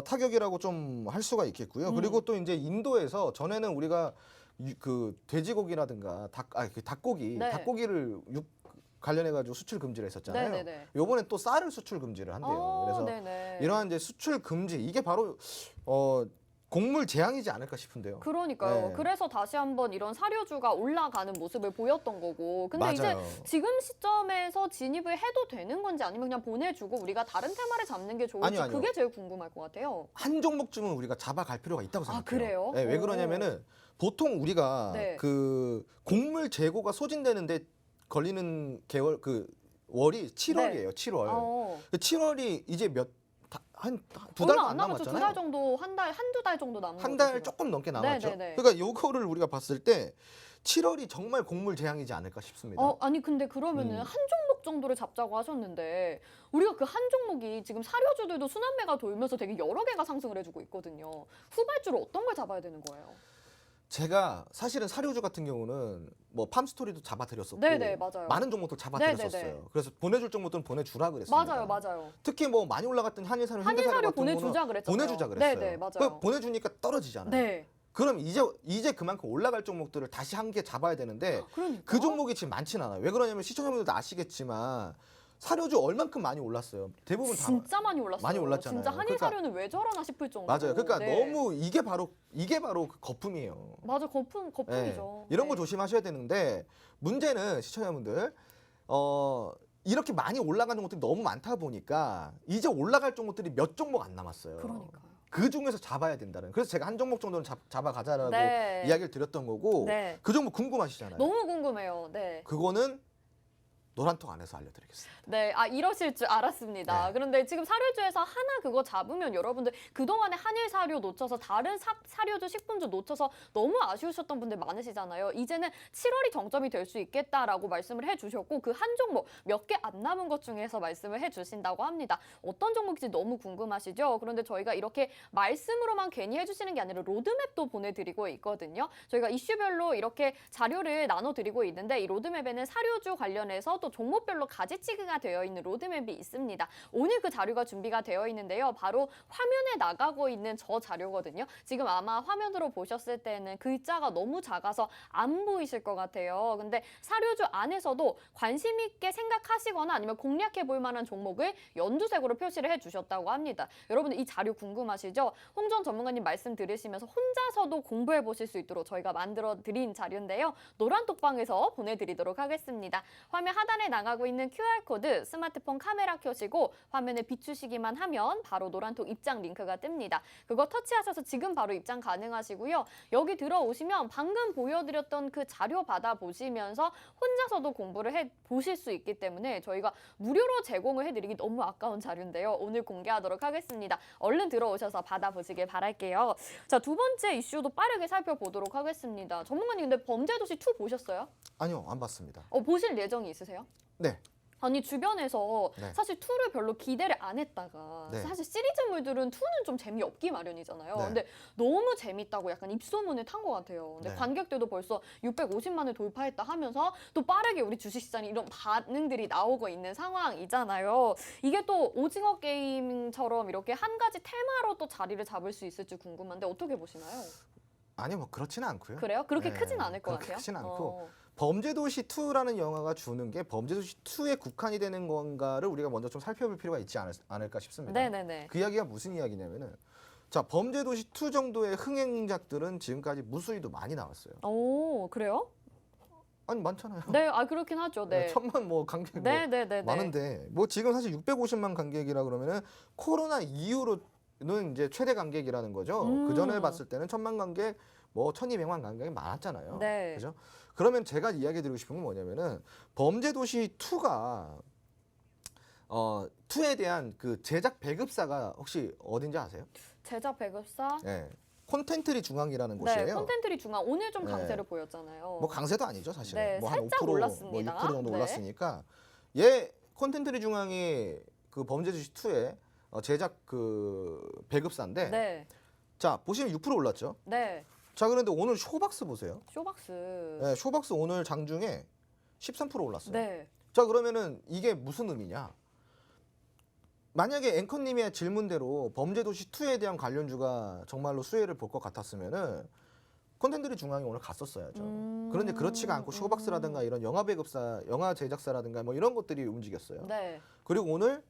타격이라고 좀 할 수가 있겠고요. 그리고 또 이제 인도에서 전에는 우리가 그 돼지고기라든가 닭고기, 네. 닭고기를 관련해 가지고 수출 금지를 했었잖아요. 네네네. 요번에 또 쌀을 수출 금지를 한대요. 그래서 네네. 이러한 이제 수출 금지 이게 바로 곡물 재앙이지 않을까 싶은데요. 그러니까요. 네. 그래서 다시 한번 이런 사료주가 올라가는 모습을 보였던 거고. 근데 맞아요. 이제 지금 시점에서 진입을 해도 되는 건지 아니면 그냥 보내주고 우리가 다른 테마를 잡는 게 좋을지 아니요. 그게 제일 궁금할 것 같아요. 한 종목쯤은 우리가 잡아갈 필요가 있다고 생각해요. 그래요? 네, 왜 오. 그러냐면은 보통 우리가 네. 그 곡물 재고가 소진되는데 걸리는 개월 그 월이 7월이에요. 7월. 7월이 이제 한 두 달 얼마 안 남았죠. 두 달 남았잖아요. 정도, 한두 달 정도 남은 한 거죠, 달 지금. 조금 넘게 남았죠. 네네네. 그러니까 요거를 우리가 봤을 때 7월이 정말 곡물 재앙이지 않을까 싶습니다. 아니 근데 그러면은 한 종목 정도를 잡자고 하셨는데 우리가 그 한 종목이 지금 사료주들도 순환매가 돌면서 되게 여러 개가 상승을 해주고 있거든요. 후발주로 어떤 걸 잡아야 되는 거예요? 제가 사실은 사료주 같은 경우는 뭐 팜스토리도 잡아드렸었고 네네, 맞아요. 많은 종목들 잡아드렸었어요. 네네네. 그래서 보내줄 종목들은 보내주라 그랬습니다. 맞아요. 특히 뭐 많이 올라갔던 한일사료, 한일사료 현대사료 같은 보내주자 경우는 그랬잖아요. 보내주자 그랬어요. 네네, 맞아요. 그 보내주니까 떨어지잖아요. 네. 그럼 이제 그만큼 올라갈 종목들을 다시 한 개 잡아야 되는데 그러니까. 그 종목이 지금 많지는 않아요. 왜 그러냐면 시청자분들도 아시겠지만 사료주 얼만큼 많이 올랐어요. 대부분 다 진짜 많이 올랐어요. 많이 올랐잖아요. 진짜 한일사료는 왜 저러나 싶을 정도로. 맞아요. 그러니까 네. 너무 이게 바로 그 거품이에요. 맞아, 거품이죠. 네. 이런 거 네. 조심하셔야 되는데 문제는 시청자분들 이렇게 많이 올라간 종목들이 너무 많다 보니까 이제 올라갈 종목들이 몇 종목 안 남았어요. 그러니까요. 그 중에서 잡아야 된다는. 그래서 제가 한 종목 정도는 잡아가자라고 네. 이야기를 드렸던 거고 네. 그 종목 궁금하시잖아요. 너무 궁금해요. 네. 그거는 노란통 안에서 알려드리겠습니다. 네, 이러실 줄 알았습니다. 네. 그런데 지금 사료주에서 하나 그거 잡으면 여러분들 그동안에 한일 사료 놓쳐서 다른 사료주, 식품주 놓쳐서 너무 아쉬우셨던 분들 많으시잖아요. 이제는 7월이 정점이 될 수 있겠다라고 말씀을 해주셨고 그 한 종목 몇 개 안 남은 것 중에서 말씀을 해주신다고 합니다. 어떤 종목인지 너무 궁금하시죠? 그런데 저희가 이렇게 말씀으로만 괜히 해주시는 게 아니라 로드맵도 보내드리고 있거든요. 저희가 이슈별로 이렇게 자료를 나눠드리고 있는데 이 로드맵에는 사료주 관련해서 또 또 종목별로 가지치기가 되어 있는 로드맵이 있습니다. 오늘 그 자료가 준비가 되어 있는데요. 바로 화면에 나가고 있는 저 자료거든요. 지금 아마 화면으로 보셨을 때는 글자가 너무 작아서 안 보이실 것 같아요. 근데 사료주 안에서도 관심 있게 생각하시거나 아니면 공략해 볼 만한 종목을 연두색으로 표시를 해주셨다고 합니다. 여러분들 이 자료 궁금하시죠? 홍정 전문가님 말씀 들으시면서 혼자서도 공부해 보실 수 있도록 저희가 만들어 드린 자료인데요. 노란톡방에서 보내드리도록 하겠습니다. 화면 하단에 나가고 있는 QR코드 스마트폰 카메라 켜시고 화면에 비추시기만 하면 바로 노란톡 입장 링크가 뜹니다. 그거 터치하셔서 지금 바로 입장 가능하시고요. 여기 들어오시면 방금 보여드렸던 그 자료 받아보시면서 혼자서도 공부를 해 보실 수 있기 때문에 저희가 무료로 제공을 해드리기 너무 아까운 자료인데요. 오늘 공개하도록 하겠습니다. 얼른 들어오셔서 받아보시길 바랄게요. 자, 두 번째 이슈도 빠르게 살펴보도록 하겠습니다. 전문가님, 근데 범죄도시 2 보셨어요? 아니요, 안 봤습니다. 보실 예정이 있으세요? 네. 아니 주변에서 네. 사실 2를 별로 기대를 안 했다가 네. 사실 시리즈물들은 2는 좀 재미없기 마련이잖아요. 네. 근데 너무 재밌다고 약간 입소문을 탄 것 같아요. 근데 네. 관객들도 벌써 650만을 돌파했다 하면서 또 빠르게 우리 주식시장에 이런 반응들이 나오고 있는 상황이잖아요. 이게 또 오징어 게임처럼 이렇게 한 가지 테마로 또 자리를 잡을 수 있을지 궁금한데 어떻게 보시나요? 아니요, 뭐 그렇지는 않고요. 그래요? 그렇게 네, 크진 않을 것 그렇게 같아요. 크진 않고. 범죄도시 2라는 영화가 주는 게 범죄도시 2에 국한이 되는 건가를 우리가 먼저 좀 살펴볼 필요가 있지 않을까 싶습니다. 네네네. 그 이야기가 무슨 이야기냐면은 자, 범죄도시 2 정도의 흥행작들은 지금까지 무수히도 많이 나왔어요. 오, 그래요? 아니 많잖아요. 네, 그렇긴 하죠. 네. 천만 뭐 관객 뭐 네네네. 많은데 뭐 지금 사실 650만 관객이라 그러면은 코로나 이후로는 이제 최대 관객이라는 거죠. 그 전에 봤을 때는 1000만 관객, 뭐 1200만 관객이 많았잖아요. 네. 그죠? 그러면 제가 이야기 드리고 싶은 건 뭐냐면은 범죄도시 2가 2에 대한 그 제작 배급사가 혹시 어딘지 아세요? 제작 배급사? 네. 콘텐트리 중앙이라는 네, 곳이에요. 콘텐트리 중앙 오늘 좀 네. 강세를 보였잖아요. 뭐 강세도 아니죠, 사실은. 네, 뭐 한 살짝 5%, 올랐습니다. 뭐 6% 정도 네. 올랐으니까 콘텐트리 중앙이 그 범죄도시 2의 제작 그 배급사인데 네, 자, 보시면 6% 올랐죠. 네. 자, 그런데 오늘 쇼박스 보세요. 쇼박스. 네, 쇼박스 오늘 장중에 13% 올랐어요. 네. 자, 그러면은 이게 무슨 의미냐? 만약에 앵커님의 질문대로 범죄도시 2에 대한 관련주가 정말로 수혜를 볼 것 같았으면은 콘텐츠리 중앙이 오늘 갔었어야죠. 그런데 그렇지가 않고 쇼박스라든가 이런 영화 배급사, 영화 제작사라든가 뭐 이런 것들이 움직였어요. 네. 그리고 오늘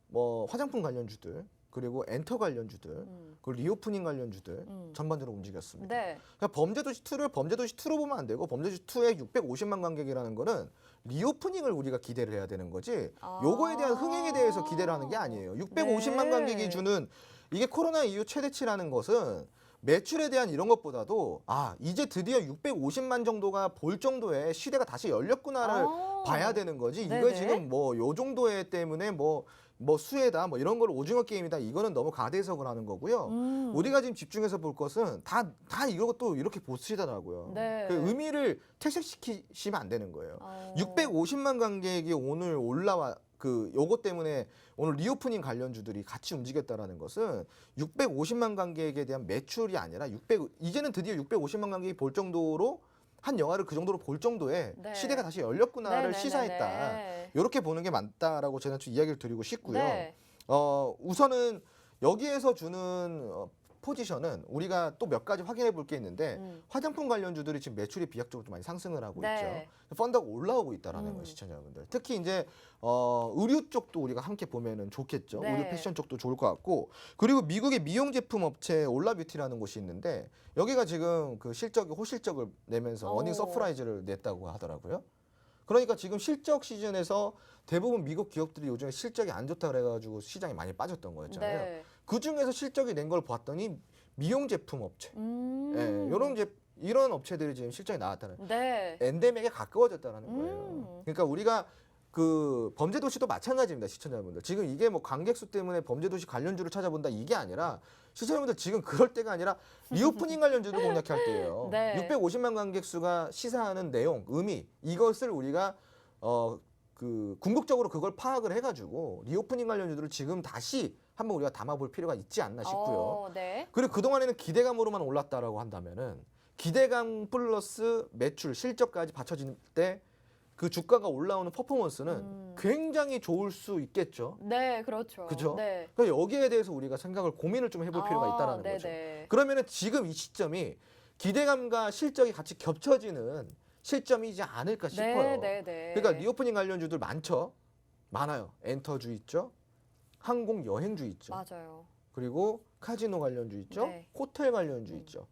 뭐 화장품 관련주들, 그리고 엔터 관련주들, 그리고 리오프닝 관련주들 전반적으로 움직였습니다. 네. 그러니까 범죄도시 2를 범죄도시 2로 보면 안 되고 범죄도시 2의 650만 관객이라는 거는 리오프닝을 우리가 기대를 해야 되는 거지. 요거에 대한 흥행에 대해서 기대를 하는 게 아니에요. 650만 네. 관객이 주는 이게 코로나 이후 최대치라는 것은 매출에 대한 이런 것보다도 이제 드디어 650만 정도가 볼 정도의 시대가 다시 열렸구나를 봐야 되는 거지. 이거 네네. 지금 뭐 요 정도에 때문에 뭐 수혜다 뭐 이런 걸 오징어 게임이다 이거는 너무 가대해석을 하는 거고요. 우리가 지금 집중해서 볼 것은 다 이것도 이렇게 보시더라고요. 네. 그 의미를 퇴색시키시면 안 되는 거예요. 650만 관객이 오늘 올라와 요것 때문에 오늘 리오프닝 관련주들이 같이 움직였다라는 것은 650만 관객에 대한 매출이 아니라 이제는 드디어 650만 관객이 볼 정도로 한 영화를 그 정도로 볼 정도의 네. 시대가 다시 열렸구나를 네네네네. 시사했다. 이렇게 보는 게 맞다라고 저는 좀 이야기를 드리고 싶고요. 네. 우선은 여기에서 주는 포지션은 우리가 또 몇 가지 확인해 볼 게 있는데 화장품 관련주들이 지금 매출이 비약적으로 좀 많이 상승을 하고 네. 있죠. 펀드가 올라오고 있다라는 거예요, 시청자 여러분들. 특히 이제 의류 쪽도 우리가 함께 보면은 좋겠죠. 네. 의류 패션 쪽도 좋을 것 같고 그리고 미국의 미용 제품 업체 올라뷰티라는 곳이 있는데 여기가 지금 그 호실적을 내면서 어닝 서프라이즈를 냈다고 하더라고요. 그러니까 지금 실적 시즌에서 대부분 미국 기업들이 요즘에 실적이 안 좋다 그래가지고 시장이 많이 빠졌던 거였잖아요. 네. 그 중에서 실적이 낸 걸 봤더니 미용 제품 업체, 이런 업체들이 지금 실적이 나왔다는. 네. 엔데믹에 가까워졌다는 거예요. 그러니까 우리가 그 범죄도시도 마찬가지입니다, 시청자분들. 지금 이게 뭐 관객 수 때문에 범죄도시 관련주를 찾아본다 이게 아니라 시청자분들 지금 그럴 때가 아니라 리오프닝 관련주도 공략할 때예요. 네. 650만 관객 수가 시사하는 내용, 의미 이것을 우리가 궁극적으로 그걸 파악을 해가지고 리오프닝 관련주들을 지금 다시 한번 우리가 담아볼 필요가 있지 않나 싶고요. 네. 그리고 그동안에는 기대감으로만 올랐다라고 한다면은 기대감 플러스 매출, 실적까지 받쳐질 때 그 주가가 올라오는 퍼포먼스는 굉장히 좋을 수 있겠죠. 네, 그렇죠. 그죠? 네. 그러니까 여기에 대해서 우리가 생각을 고민을 좀 해볼 필요가 있다라는 거죠. 네네. 그러면은 지금 이 시점이 기대감과 실적이 같이 겹쳐지는 시점이지 않을까 싶어요. 네네네. 그러니까 리오프닝 관련주들 많아요. 엔터주 있죠, 항공 여행주 있죠, 맞아요. 그리고 카지노 관련주 있죠, 네. 호텔 관련주 있죠.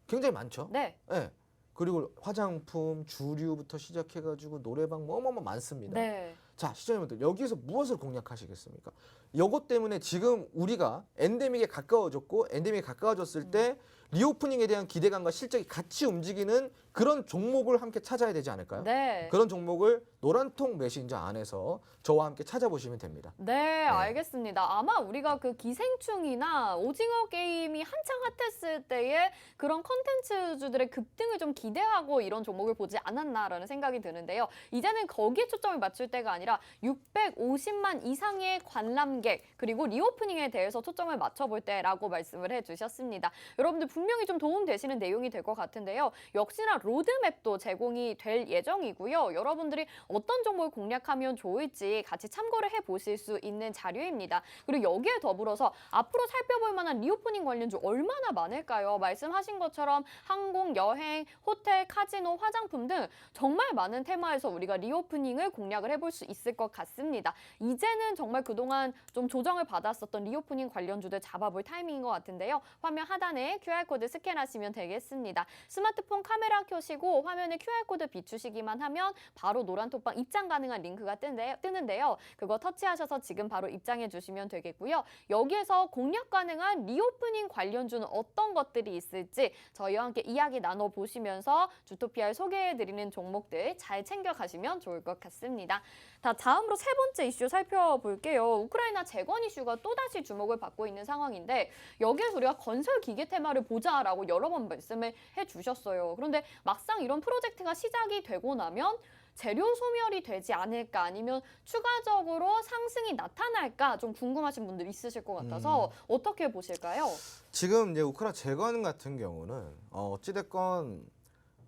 굉장히 많죠. 네. 네. 그리고 화장품, 주류부터 시작해가지고 노래방 뭐뭐뭐 많습니다. 네. 자, 시청자분들 여기서 무엇을 공략하시겠습니까? 이것 때문에 지금 우리가 엔데믹에 가까워졌고 엔데믹에 가까워졌을 때 리오프닝에 대한 기대감과 실적이 같이 움직이는 그런 종목을 함께 찾아야 되지 않을까요? 네. 그런 종목을 노란통 메신저 안에서 저와 함께 찾아보시면 됩니다. 네, 알겠습니다. 아마 우리가 그 기생충이나 오징어 게임이 한창 핫했을 때에 그런 컨텐츠주들의 급등을 좀 기대하고 이런 종목을 보지 않았나라는 생각이 드는데요. 이제는 거기에 초점을 맞출 때가 아니라 650만 이상의 관람객 그리고 리오프닝에 대해서 초점을 맞춰볼 때라고 말씀을 해주셨습니다. 여러분들 분명히 좀 도움되시는 내용이 될 것 같은데요. 역시나 로드맵도 제공이 될 예정이고요. 여러분들이 어떤 종목을 공략하면 좋을지 같이 참고를 해보실 수 있는 자료입니다. 그리고 여기에 더불어서 앞으로 살펴볼 만한 리오프닝 관련주 얼마나 많을까요? 말씀하신 것처럼 항공, 여행, 호텔, 카지노, 화장품 등 정말 많은 테마에서 우리가 리오프닝을 공략을 해볼 수 있을 것 같습니다. 이제는 정말 그동안 좀 조정을 받았었던 리오프닝 관련주들 잡아볼 타이밍인 것 같은데요. 화면 하단에 QR코드 스캔하시면 되겠습니다. 스마트폰 카메라 켜시고 화면에 QR코드 비추시기만 하면 바로 노란톡방 입장 가능한 링크가 뜨는데요. 그거 터치하셔서 지금 바로 입장해 주시면 되겠고요. 여기에서 공략 가능한 리오프닝 관련주는 어떤 것들이 있을지 저희와 함께 이야기 나눠보시면서 주토피아를 소개해드리는 종목들 잘 챙겨가시면 좋을 것 같습니다. 다음으로 세 번째 이슈 살펴볼게요. 우크라이나 재건 이슈가 또다시 주목을 받고 있는 상황인데 여기에서 우리가 건설 기계 테마를 보자라고 여러 번 말씀을 해주셨어요. 그런데 막상 이런 프로젝트가 시작이 되고 나면 재료 소멸이 되지 않을까 아니면 추가적으로 상승이 나타날까 좀 궁금하신 분들 있으실 것 같아서 어떻게 보실까요? 지금 이제 우크라이나 재건 같은 경우는 어찌됐건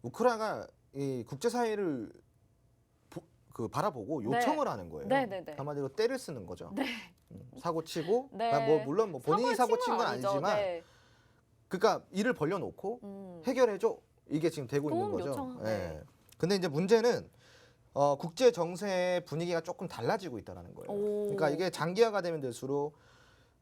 우크라이나가 이 국제사회를 바라보고 요청을 하는 거예요. 네네네. 한마디로 때를 쓰는 거죠. 네. 사고 치고, 네. 물론 본인이 사고 친 건 아니죠. 아니지만, 네. 그러니까 일을 벌려놓고 해결해줘 이게 지금 되고 있는 도움 거죠. 요청. 예. 네. 근데 이제 문제는 국제 정세 분위기가 조금 달라지고 있다는 거예요. 오. 그러니까 이게 장기화가 되면 될수록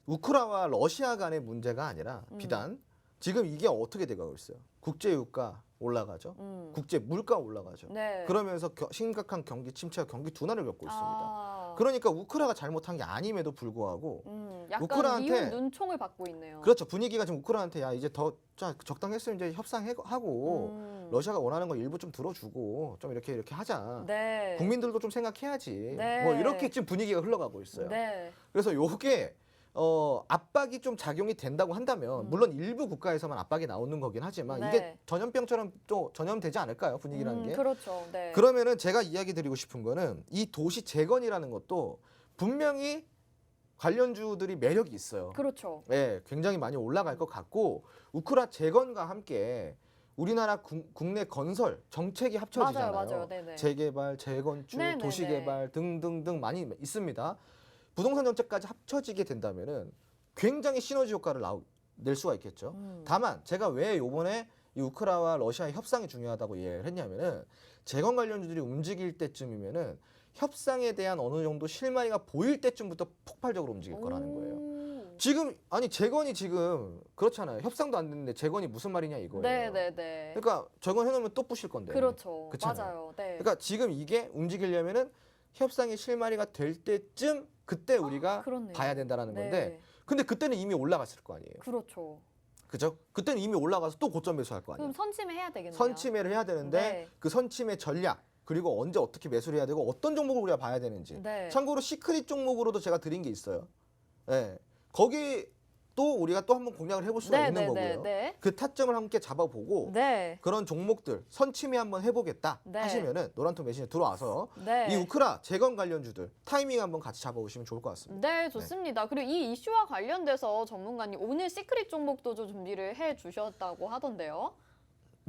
우크라이나와 러시아 간의 문제가 아니라 비단 지금 이게 어떻게 돼가고 있어요. 국제 유가 올라가죠. 국제 물가 올라가죠. 네. 그러면서 심각한 경기 침체와 경기 둔화를 겪고 있습니다. 아. 그러니까 우크라이나가 잘못한 게 아님에도 불구하고 약간 우크라이나한테- 미운 눈총을 받고 있네요. 그렇죠. 분위기가 지금 우크라이나한테 야 이제 더 적당했으면 이제 협상하고 러시아가 원하는 거 일부 좀 들어주고 좀 이렇게 하자. 네. 국민들도 좀 생각해야지. 네. 뭐 이렇게 지금 분위기가 흘러가고 있어요. 네. 그래서 요게 압박이 좀 작용이 된다고 한다면 물론 일부 국가에서만 압박이 나오는 거긴 하지만 네. 이게 전염병처럼 또 전염되지 않을까요? 분위기라는 게. 그렇죠. 네. 그러면은 제가 이야기 드리고 싶은 거는 이 도시 재건이라는 것도 분명히 관련주들이 매력이 있어요. 그렇죠. 네, 굉장히 많이 올라갈 것 같고 우크라 재건과 함께 우리나라 국내 건설 정책이 합쳐지잖아요. 맞아요. 네네. 재개발, 재건축, 네네네. 도시개발 등등등 많이 있습니다. 부동산 정책까지 합쳐지게 된다면은 굉장히 시너지 효과를 낼 수가 있겠죠. 다만 제가 왜 요번에 이 우크라이나와 러시아의 협상이 중요하다고 이해를 했냐면은 재건 관련주들이 움직일 때쯤이면은 협상에 대한 어느 정도 실마리가 보일 때쯤부터 폭발적으로 움직일 거라는 거예요. 지금 아니 재건이 지금 그렇잖아요. 협상도 안 됐는데 재건이 무슨 말이냐 이거예요. 네네네. 그러니까 재건 해놓으면 또 부실 건데. 그렇죠. 그렇잖아요. 맞아요. 네. 그러니까 지금 이게 움직이려면은 협상의 실마리가 될 때쯤 그때 우리가 그렇네요. 봐야 된다라는 네. 건데 근데 그때는 이미 올라갔을 거 아니에요. 그렇죠. 그죠? 그때는 이미 올라가서 또 고점 매수할 거 아니에요. 그럼 선침해야 되겠네요. 선침해를 해야 되는데 네. 그 선침의 전략 그리고 언제 어떻게 매수를 해야 되고 어떤 종목을 우리가 봐야 되는지. 네. 참고로 시크릿 종목으로도 제가 드린 게 있어요. 네. 거기 또 우리가 또 한번 공략을 해볼 수가 있는 거고요. 네. 그 타점을 함께 잡아보고 네. 그런 종목들 선침해 한번 해보겠다 네. 하시면은 노란통 메신에 들어와서 네. 이 우크라 재건 관련주들 타이밍 한번 같이 잡아보시면 좋을 것 같습니다. 네, 좋습니다. 그리고 이 이슈와 관련돼서 전문가님 오늘 시크릿 종목도 좀 준비를 해 주셨다고 하던데요.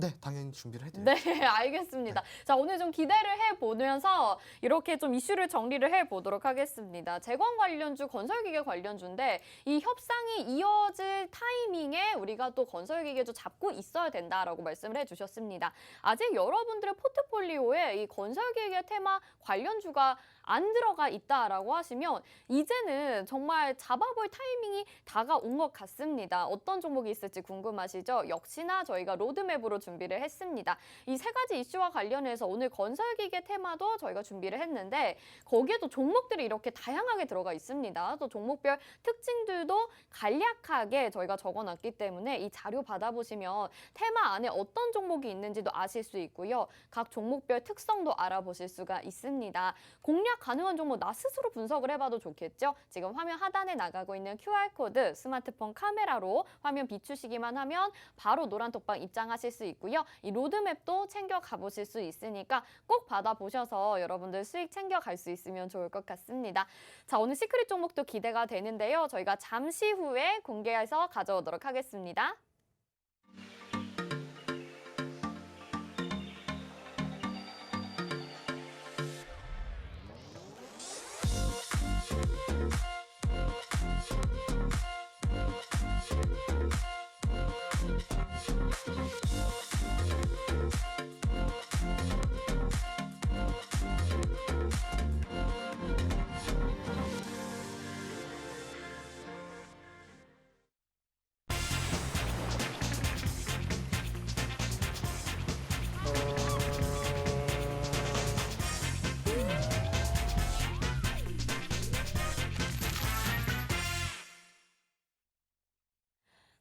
네, 당연히 준비를 해드려요. 네, 알겠습니다. 자, 오늘 좀 기대를 해보면서 이렇게 좀 이슈를 정리를 해보도록 하겠습니다. 재건 관련주, 건설기계 관련주인데 이 협상이 이어질 타이밍에 우리가 또 건설기계도 잡고 있어야 된다라고 말씀을 해주셨습니다. 아직 여러분들의 포트폴리오에 이 건설기계 테마 관련주가 안 들어가 있다라고 하시면 이제는 정말 잡아볼 타이밍이 다가온 것 같습니다. 어떤 종목이 있을지 궁금하시죠? 역시나 저희가 로드맵으로 준비를 했습니다. 이 세 가지 이슈와 관련해서 오늘 건설기계 테마도 저희가 준비를 했는데 거기에도 종목들이 이렇게 다양하게 들어가 있습니다. 또 종목별 특징들도 간략하게 저희가 적어놨기 때문에 이 자료 받아보시면 테마 안에 어떤 종목이 있는지도 아실 수 있고요. 각 종목별 특성도 알아보실 수가 있습니다. 공략 가능한 종목 나 스스로 분석을 해봐도 좋겠죠? 지금 화면 하단에 나가고 있는 QR코드 스마트폰 카메라로 화면 비추시기만 하면 바로 노란 톡방 입장하실 수 있고요. 이 로드맵도 챙겨 가보실 수 있으니까 꼭 받아보셔서 여러분들 수익 챙겨갈 수 있으면 좋을 것 같습니다. 자, 오늘 시크릿 종목도 기대가 되는데요. 저희가 잠시 후에 공개해서 가져오도록 하겠습니다.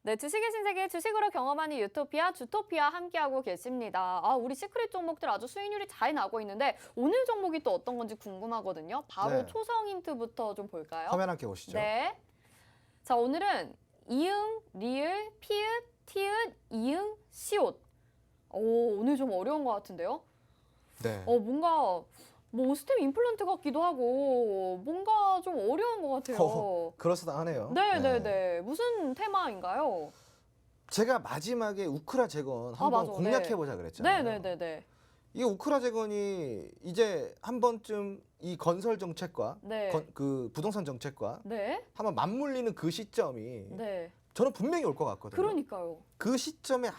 네, 주식의 신세계 주식으로 경험하는 유토피아 주토피아 함께하고 계십니다. 아, 우리 시크릿 종목들 아주 수익률이 잘 나고 있는데 오늘 종목이 또 어떤 건지 궁금하거든요. 바로 네. 초성 힌트부터 좀 볼까요? 화면 함께 보시죠. 네. 자, 오늘은 이응, 리을, 피읕, 티읕, 이응, 시옷. 오, 오늘 좀 어려운 것 같은데요? 네. 뭔가 뭐 오스템 임플란트 같기도 하고 뭔가 좀 어려운 것 같아요. 그럴싸하네요. 네. 무슨 테마인가요? 제가 마지막에 우크라 재건 한번 맞아. 공략해보자 그랬잖아요. 네. 이 우크라 재건이 이제 한 번쯤 이 건설 정책과 네. 그 부동산 정책과 네. 한번 맞물리는 그 시점이 네. 저는 분명히 올 것 같거든요. 그러니까요. 그 시점에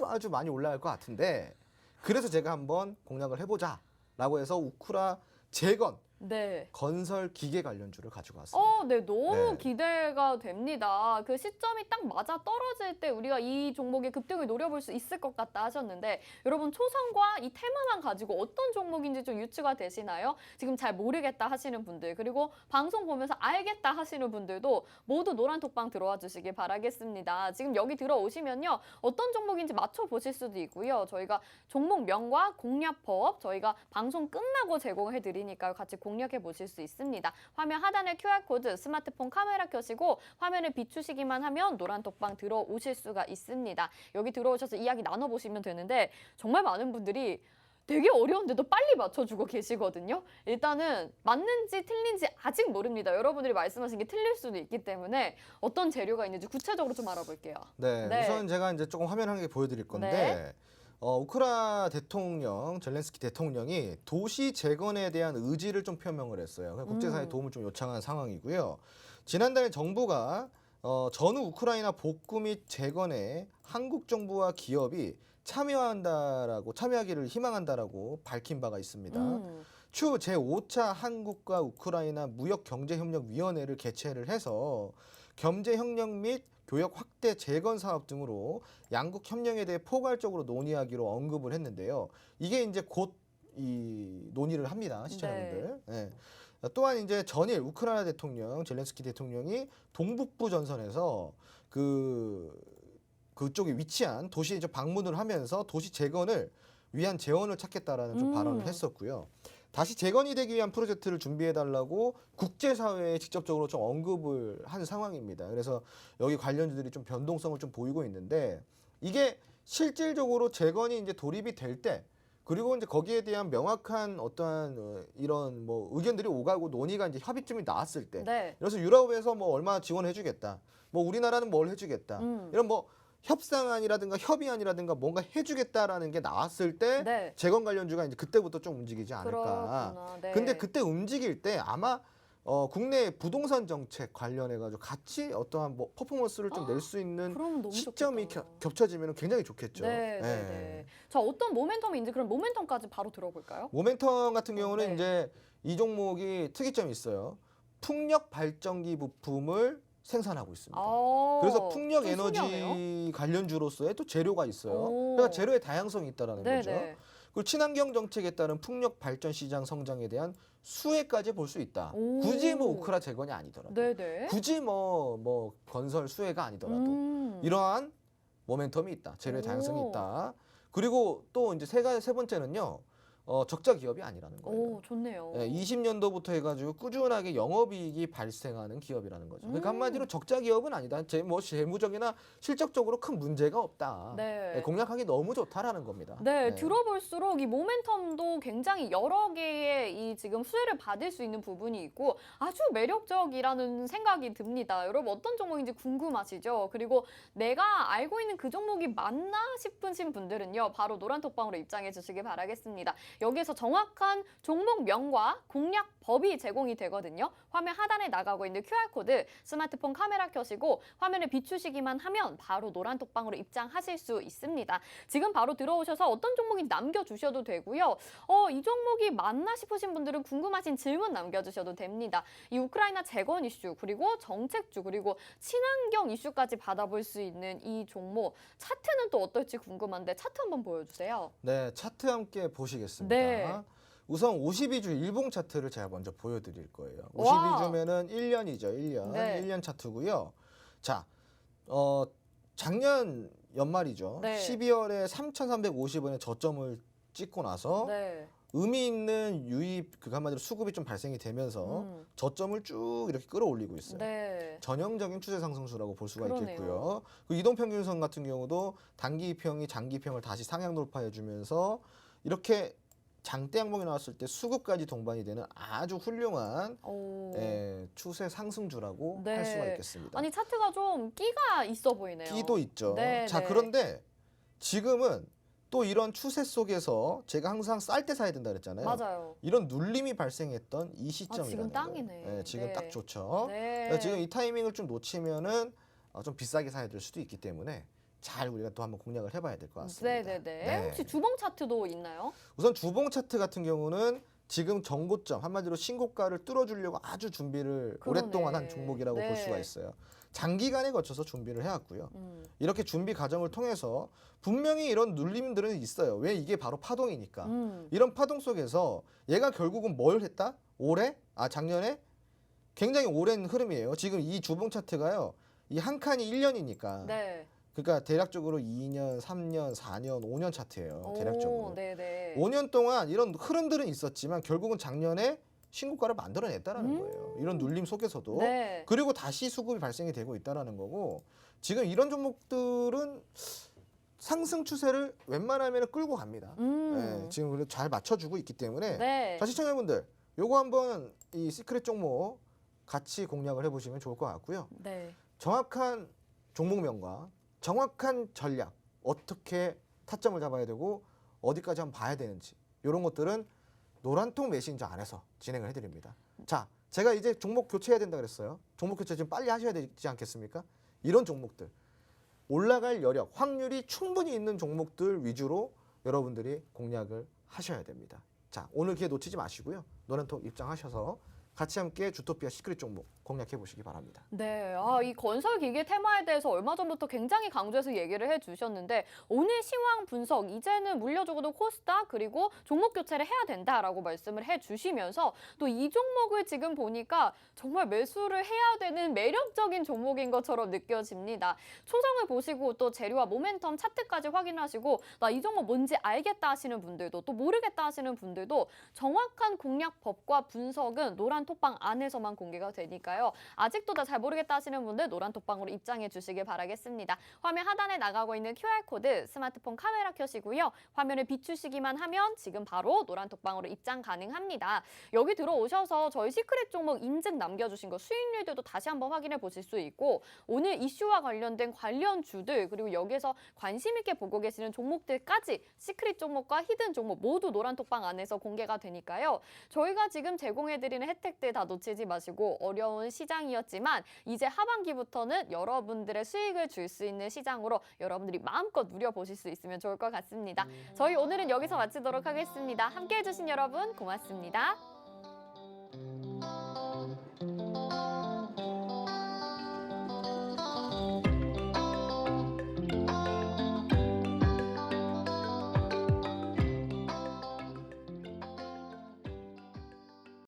아주 많이 올라갈 것 같은데 그래서 제가 한번 공략을 해보자라고 해서 우크라 재건 네. 건설 기계 관련주를 가지고 왔습니다. 네, 너무 네. 기대가 됩니다. 그 시점이 딱 맞아 떨어질 때 우리가 이 종목의 급등을 노려볼 수 있을 것 같다 하셨는데 여러분 초성과 이 테마만 가지고 어떤 종목인지 좀 유추가 되시나요? 지금 잘 모르겠다 하시는 분들 그리고 방송 보면서 알겠다 하시는 분들도 모두 노란 톡방 들어와 주시길 바라겠습니다. 지금 여기 들어오시면요. 어떤 종목인지 맞춰보실 수도 있고요. 저희가 종목명과 공략법 저희가 방송 끝나고 제공해 드리니까요. 같이 공략해 보실 수 있습니다. 화면 하단에 QR코드 스마트폰 카메라 켜시고 화면을 비추시기만 하면 노란 톡방 들어오실 수가 있습니다. 여기 들어오셔서 이야기 나눠보시면 되는데 정말 많은 분들이 되게 어려운데도 빨리 맞춰주고 계시거든요. 일단은 맞는지 틀린지 아직 모릅니다. 여러분들이 말씀하신 게 틀릴 수도 있기 때문에 어떤 재료가 있는지 구체적으로 좀 알아볼게요. 네, 네. 우선 제가 이제 조금 화면 한 개 보여드릴 건데 우크라 대통령 젤렌스키 대통령이 도시 재건에 대한 의지를 좀 표명을 했어요. 국제사회 도움을 좀 요청한 상황이고요. 지난달 정부가 전후 우크라이나 복구 및 재건에 한국 정부와 기업이 참여하기를 희망한다라고 밝힌 바가 있습니다. 추후 제5차 한국과 우크라이나 무역경제협력위원회를 개최를 해서 경제협력 및 교역 확대 재건 사업 등으로 양국 협력에 대해 포괄적으로 논의하기로 언급을 했는데요. 이게 이제 곧 이 논의를 합니다, 시청자분들. 네. 또한 이제 전일 우크라이나 대통령 젤렌스키 대통령이 동북부 전선에서 그쪽에 위치한 도시에 이제 방문을 하면서 도시 재건을 위한 재원을 찾겠다라는 좀 발언을 했었고요. 다시 재건이 되기 위한 프로젝트를 준비해달라고 국제사회에 직접적으로 좀 언급을 한 상황입니다. 그래서 여기 관련주들이 좀 변동성을 좀 보이고 있는데 이게 실질적으로 재건이 이제 돌입이 될 때 그리고 이제 거기에 대한 명확한 어떠한 이런 뭐 의견들이 오가고 논의가 이제 협의점이 나왔을 때 네. 그래서 유럽에서 뭐 얼마 지원해주겠다. 뭐 우리나라는 뭘 해주겠다. 이런 뭐 협상안이라든가 협의안이라든가 뭔가 해주겠다라는 게 나왔을 때 네. 재건 관련주가 이제 그때부터 좀 움직이지 않을까. 그렇구나. 네. 근데 그때 움직일 때 아마 국내 부동산 정책 관련해 가지고 같이 어떠한 뭐 퍼포먼스를 좀 낼 수 있는 그럼 너무 시점이 좋겠다. 겹쳐지면 굉장히 좋겠죠. 네, 네, 네. 자, 어떤 모멘텀인지 그럼 모멘텀까지 바로 들어볼까요? 모멘텀 같은 경우는 네. 이제 이 종목이 특이점이 있어요. 풍력 발전기 부품을 생산하고 있습니다. 그래서 풍력 좀 에너지 신기하네요. 관련주로서의 또 재료가 있어요. 오. 그러니까 재료의 다양성이 있다라는 네, 거죠. 네. 그리고 친환경 정책에 따른 풍력 발전 시장 성장에 대한 수혜까지 볼 수 있다. 오. 굳이 뭐 우크라 재건이 아니더라도, 네, 네. 굳이 뭐 건설 수혜가 아니더라도 이러한 모멘텀이 있다. 재료의 다양성이 오. 있다. 그리고 또 이제 세 번째는요. 적자 기업이 아니라는 거예요. 오, 좋네요. 20년도부터 해가지고 꾸준하게 영업이익이 발생하는 기업이라는 거죠. 그러니까 한마디로 적자 기업은 아니다. 재무적이나 실적적으로 큰 문제가 없다. 네. 공략하기 너무 좋다라는 겁니다. 네, 들어볼수록 이 모멘텀도 굉장히 여러 개의 이 지금 수혜를 받을 수 있는 부분이 있고 아주 매력적이라는 생각이 듭니다. 여러분 어떤 종목인지 궁금하시죠? 그리고 내가 알고 있는 그 종목이 맞나 싶으신 분들은요. 바로 노란톡방으로 입장해 주시기 바라겠습니다. 여기에서 정확한 종목명과 공략 법이 제공이 되거든요. 화면 하단에 나가고 있는 QR코드 스마트폰 카메라 켜시고 화면을 비추시기만 하면 바로 노란톡방으로 입장하실 수 있습니다. 지금 바로 들어오셔서 어떤 종목인지 남겨주셔도 되고요. 이 종목이 맞나 싶으신 분들은 궁금하신 질문 남겨주셔도 됩니다. 이 우크라이나 재건 이슈 그리고 정책주 그리고 친환경 이슈까지 받아볼 수 있는 이 종목 차트는 또 어떨지 궁금한데 차트 한번 보여주세요. 네, 차트 함께 보시겠습니다. 네. 우선 52주 일봉 차트를 제가 먼저 보여드릴 거예요. 와. 52주면은 1년이죠, 1년. 네. 1년 차트고요. 자, 작년 연말이죠. 네. 12월에 3,350원에 저점을 찍고 나서 네. 의미 있는 유입, 그 한마디로 수급이 좀 발생이 되면서 저점을 쭉 이렇게 끌어올리고 있어요. 네. 전형적인 추세 상승수라고 볼 수가 그러네요. 있겠고요. 그 이동평균선 같은 경우도 단기 이평이 장기 이평을 다시 상향 돌파해주면서 이렇게 장대 양봉이 나왔을 때 수급까지 동반이 되는 아주 훌륭한 오. 추세 상승주라고 네. 할 수가 있겠습니다. 아니 차트가 좀 끼가 있어 보이네요. 끼도 있죠. 네, 자, 네. 그런데 지금은 또 이런 추세 속에서 제가 항상 쌀 때 사야 된다 그랬잖아요. 맞아요. 이런 눌림이 발생했던 이 시점이라는 지금 거예요. 땅이네. 네, 지금 네. 딱 좋죠. 네. 지금 이 타이밍을 좀 놓치면은 좀 비싸게 사야 될 수도 있기 때문에 잘 우리가 또 한번 공략을 해봐야 될 것 같습니다. 네네네. 네. 혹시 주봉 차트도 있나요? 우선 주봉 차트 같은 경우는 지금 정고점 한마디로 신고가를 뚫어주려고 아주 준비를 그러네. 오랫동안 한 종목이라고 네. 볼 수가 있어요. 장기간에 거쳐서 준비를 해왔고요. 이렇게 준비 과정을 통해서 분명히 이런 눌림들은 있어요. 왜? 이게 바로 파동이니까. 이런 파동 속에서 얘가 결국은 뭘 했다? 작년에? 굉장히 오랜 흐름이에요. 지금 이 주봉 차트가요. 이 한 칸이 1년이니까. 네. 그러니까 대략적으로 2년, 3년, 4년, 5년 차트예요. 대략적으로. 오, 네네. 5년 동안 이런 흐름들은 있었지만 결국은 작년에 신고가를 만들어냈다라는 거예요. 이런 눌림 속에서도. 네. 그리고 다시 수급이 발생이 되고 있다라는 거고 지금 이런 종목들은 상승 추세를 웬만하면 끌고 갑니다. 네, 지금 그래도 잘 맞춰주고 있기 때문에 네. 자, 시청자분들 요거 한번 이 시크릿 종목 같이 공략을 해보시면 좋을 것 같고요. 네. 정확한 종목명과 정확한 전략 어떻게 타점을 잡아야 되고 어디까지 한번 봐야 되는지 이런 것들은 노란통 메신저 안에서 진행을 해드립니다. 자, 제가 이제 종목 교체해야 된다 그랬어요. 종목 교체 지금 빨리 하셔야 되지 않겠습니까? 이런 종목들 올라갈 여력, 확률이 충분히 있는 종목들 위주로 여러분들이 공략을 하셔야 됩니다. 자, 오늘 기회 놓치지 마시고요. 노란통 입장하셔서 같이 함께 주토피아 시크릿 종목 공략해 보시기 바랍니다. 네, 이 건설 기계 테마에 대해서 얼마 전부터 굉장히 강조해서 얘기를 해주셨는데 오늘 시황 분석 이제는 물려주고도 코스닥 그리고 종목 교체를 해야 된다라고 말씀을 해주시면서 또 이 종목을 지금 보니까 정말 매수를 해야 되는 매력적인 종목인 것처럼 느껴집니다. 초성을 보시고 또 재료와 모멘텀 차트까지 확인하시고 나 이 종목 뭔지 알겠다 하시는 분들도 또 모르겠다 하시는 분들도 정확한 공략법과 분석은 노란 톡방 안에서만 공개가 되니까요. 아직도 다 잘 모르겠다 하시는 분들 노란 톡방으로 입장해 주시길 바라겠습니다. 화면 하단에 나가고 있는 QR코드 스마트폰 카메라 켜시고요. 화면을 비추시기만 하면 지금 바로 노란 톡방으로 입장 가능합니다. 여기 들어오셔서 저희 시크릿 종목 인증 남겨주신 거 수익률들도 다시 한번 확인해 보실 수 있고 오늘 이슈와 관련된 관련주들 그리고 여기서 관심 있게 보고 계시는 종목들까지 시크릿 종목과 히든 종목 모두 노란 톡방 안에서 공개가 되니까요. 저희가 지금 제공해드리는 혜택들 다 놓치지 마시고 어려운 시장이었지만 이제 하반기부터는 여러분들의 수익을 줄 수 있는 시장으로 여러분들이 마음껏 누려보실 수 있으면 좋을 것 같습니다. 저희 오늘은 여기서 마치도록 하겠습니다. 함께해 주신 여러분 고맙습니다.